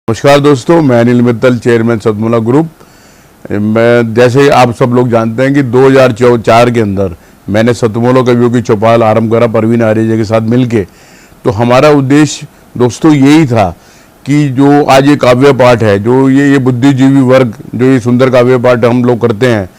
नमस्कार दोस्तों, मैं अनिल मित्तल, चेयरमैन सतमोला ग्रुप। मैं जैसे आप सब लोग जानते हैं कि 2004 के अंदर मैंने सतमोला कवियों की चौपाल आरंभ करा परवीन आर्य जी के साथ मिलके। तो हमारा उद्देश्य दोस्तों यही था कि जो आज ये काव्य पाठ है, जो ये बुद्धिजीवी वर्ग जो ये सुंदर काव्य पाठ हम लोग करते हैं,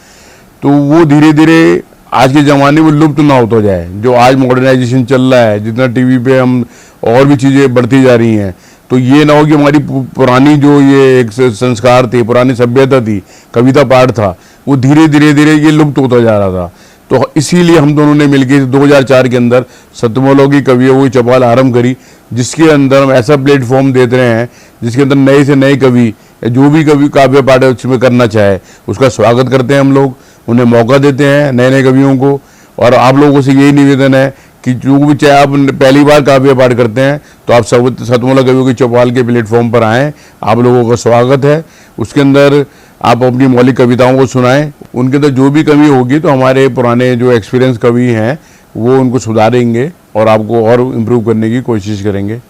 तो वो धीरे धीरे आज के ज़माने में लुप्त ना होता जाए। जो आज मॉडर्नाइजेशन चल रहा है, जितना टीवी पे हम और भी चीज़ें बढ़ती जा रही हैं, तो ये ना हो कि हमारी पुरानी जो ये एक संस्कार थे, पुरानी सभ्यता थी, कविता पाठ था, वो धीरे धीरे ये लुप्त होता जा रहा था। तो इसीलिए हम दोनों ने मिलकर 2004 के अंदर सतमोला की कवियों की चौपाल आरंभ करी, जिसके अंदर हम ऐसा प्लेटफॉर्म देते रहे हैं जिसके अंदर नए से नए कवि, जो भी कवि काव्य पाठ उसमें करना चाहे उसका स्वागत करते हैं हम लोग, उन्हें मौका देते हैं नए नए कवियों को। और आप लोगों से यही निवेदन है कि जो भी चाहे आप पहली बार काव्य पाठ करते हैं तो आप सब सतमोला कवियों की चौपाल के प्लेटफॉर्म पर आएँ, आप लोगों का स्वागत है। उसके अंदर आप अपनी मौलिक कविताओं को सुनाएं, उनके अंदर जो भी कमी होगी तो हमारे पुराने जो एक्सपीरियंस कवि हैं वो उनको सुधारेंगे और आपको और इम्प्रूव करने की कोशिश करेंगे।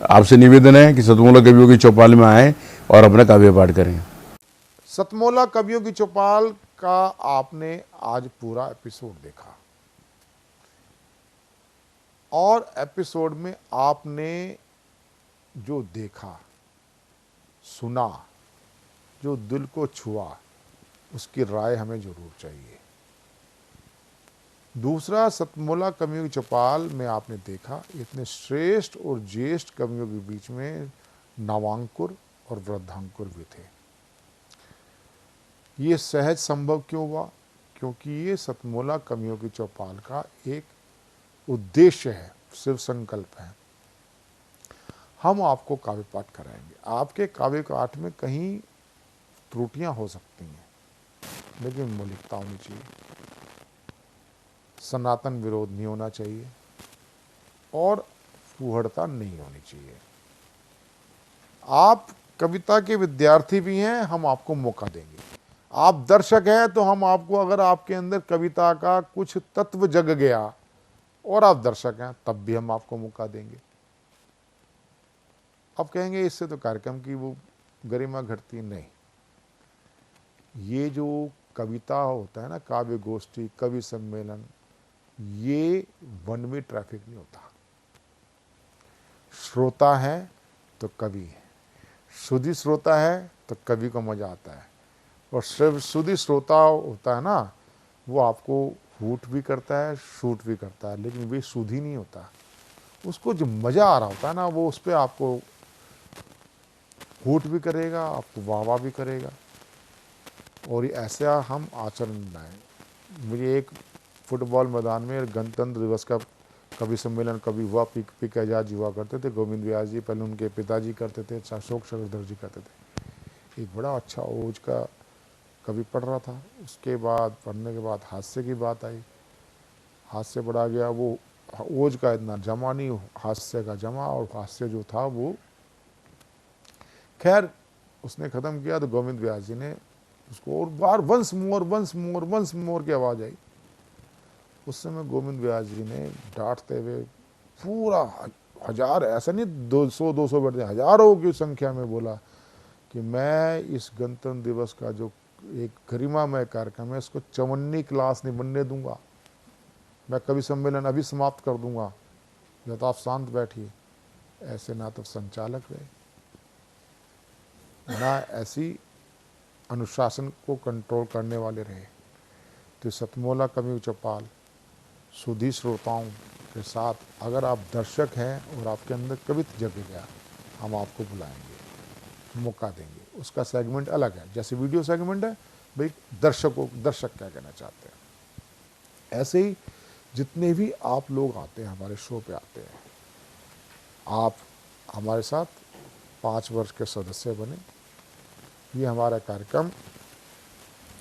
आपसे निवेदन है कि सतमोला कवियों की चौपाल में आएँ और अपना काव्य पाठ करें। सतमोला कवियों की चौपाल का आपने आज पूरा एपिसोड देखा और एपिसोड में आपने जो देखा, सुना, जो दिल को छुआ, उसकी राय हमें जरूर चाहिए। दूसरा, सतमोला कवियों की चौपाल में आपने देखा इतने श्रेष्ठ और ज्येष्ठ कवियों के बीच में नवांकुर और वृद्धांकुर भी थे। ये सहज संभव क्यों हुआ? क्योंकि ये सतमोला कवियों की चौपाल का एक उद्देश्य है, सिर्फ संकल्प है। हम आपको काव्य पाठ कराएंगे। आपके काव्य पाठ में कहीं त्रुटियां हो सकती हैं, लेकिन मौलिकता होनी चाहिए, सनातन विरोध नहीं होना चाहिए और फूहड़ता नहीं होनी चाहिए। आप कविता के विद्यार्थी भी हैं, हम आपको मौका देंगे। आप दर्शक हैं तो हम आपको, अगर आपके अंदर कविता का कुछ तत्व जग गया और आप दर्शक हैं, तब भी हम आपको मौका देंगे। अब कहेंगे इससे तो कार्यक्रम की वो गरिमा घटती नहीं। ये जो कविता होता है ना, काव्य गोष्ठी, कवि सम्मेलन, ये वन वे ट्रैफिक नहीं होता। श्रोता है तो कवि है, सुधी श्रोता है तो कवि को मजा आता है। और सिर्फ सुधी श्रोता होता है ना, वो आपको हूट भी करता है, शूट भी करता है, लेकिन वे सुधी नहीं होता। उसको जो मजा आ रहा होता है ना, वो उस पर आपको हूट भी करेगा, आपको वाह वाह भी करेगा। और ये ऐसा हम आचरण बनाएं। मुझे एक फुटबॉल मैदान में गणतंत्र दिवस का कवि सम्मेलन कभी हुआ, पिक एजाज जी हुआ करते थे, गोविंद व्यास जी, पहले उनके पिताजी करते थे, अशोक चक्रधर जी करते थे। एक बड़ा अच्छा ओज का कवि पढ़ रहा था, उसके बाद पढ़ने के बाद हास्य की बात आई, हास्य बढ़ा गया, वो ओज का इतना जमा नहीं, हास्य का जमा, और हास्य जो था वो खैर उसने ख़त्म किया तो गोविंद व्यास जी ने उसको और बार वंस मोर की आवाज़ आई। उस समय गोविंद व्यास जी ने डांटते हुए पूरा हजार, ऐसा नहीं 200 बैठते, हजारों की संख्या में बोला कि मैं इस गणतंत्र दिवस का जो एक गरिमामय कार्यक्रम है, इसको चवन्नी क्लास नहीं बनने दूंगा। मैं कवि सम्मेलन अभी समाप्त कर दूंगा, या तो आप शांत बैठिए। ऐसे ना तो संचालक रहे, ना ऐसी अनुशासन को कंट्रोल करने वाले रहे। तो सतमोला कवि चौपाल सुधी श्रोताओं के साथ, अगर आप दर्शक हैं और आपके अंदर कविता जग गया, हम आपको बुलाएंगे, मौका देंगे। उसका सेगमेंट अलग है, जैसे वीडियो सेगमेंट है भाई, दर्शक क्या कहना चाहते हैं। ऐसे ही जितने भी आप लोग आते हैं, हमारे शो पे आते हैं, आप हमारे साथ 5 वर्ष के सदस्य बने। ये हमारा कार्यक्रम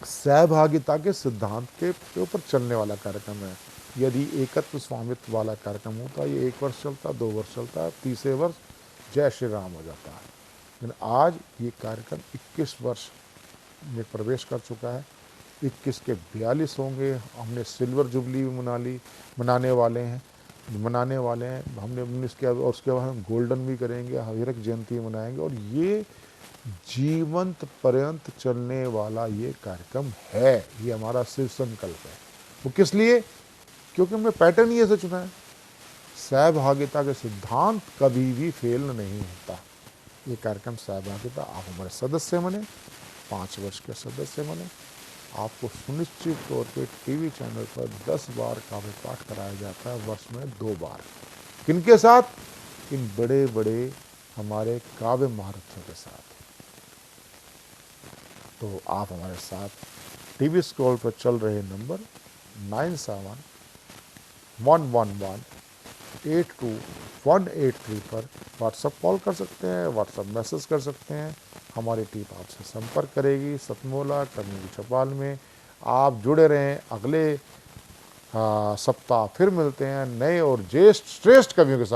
सहभागिता के सिद्धांत के ऊपर चलने वाला कार्यक्रम है। यदि एकत्व स्वामित्व वाला कार्यक्रम होता, ये 1 वर्ष चलता, 2 वर्ष चलता, तीसरे वर्ष जय श्री राम हो जाता है। लेकिन आज ये कार्यक्रम 21 वर्ष में प्रवेश कर चुका है। 21 के 42 होंगे। हमने सिल्वर जुबली भी मनाने वाले हैं। हमने 19 के, और उसके बाद हम गोल्डन भी करेंगे, हीरक जयंती मनाएंगे। और ये जीवंत पर्यंत चलने वाला ये कार्यक्रम है, ये हमारा शिव संकल्प है। वो किस लिए? क्योंकि हमने पैटर्न ही ऐसे चुना है। सहभागिता के सिद्धांत कभी भी फेल नहीं होता। ये कार्यक्रम सहभागिता, आप हमारे सदस्य बने, 5 वर्ष के सदस्य बने, आपको सुनिश्चित तौर पे टीवी चैनल पर 10 बार काव्य पाठ कराया जाता है, वर्ष में 2 बार। किनके साथ? इन बड़े बड़े हमारे काव्य महारथियों के साथ। तो आप हमारे साथ टीवी स्क्रॉल पर चल रहे नंबर 9711182183 पर व्हाट्सएप कॉल कर सकते हैं, व्हाट्सएप मैसेज कर सकते हैं। हमारी टीम आपसे संपर्क करेगी। सतमोला कम्युनिटी चौपाल में आप जुड़े रहें। अगले सप्ताह फिर मिलते हैं नए और ज्येष्ठ श्रेष्ठ कवियों के साथ।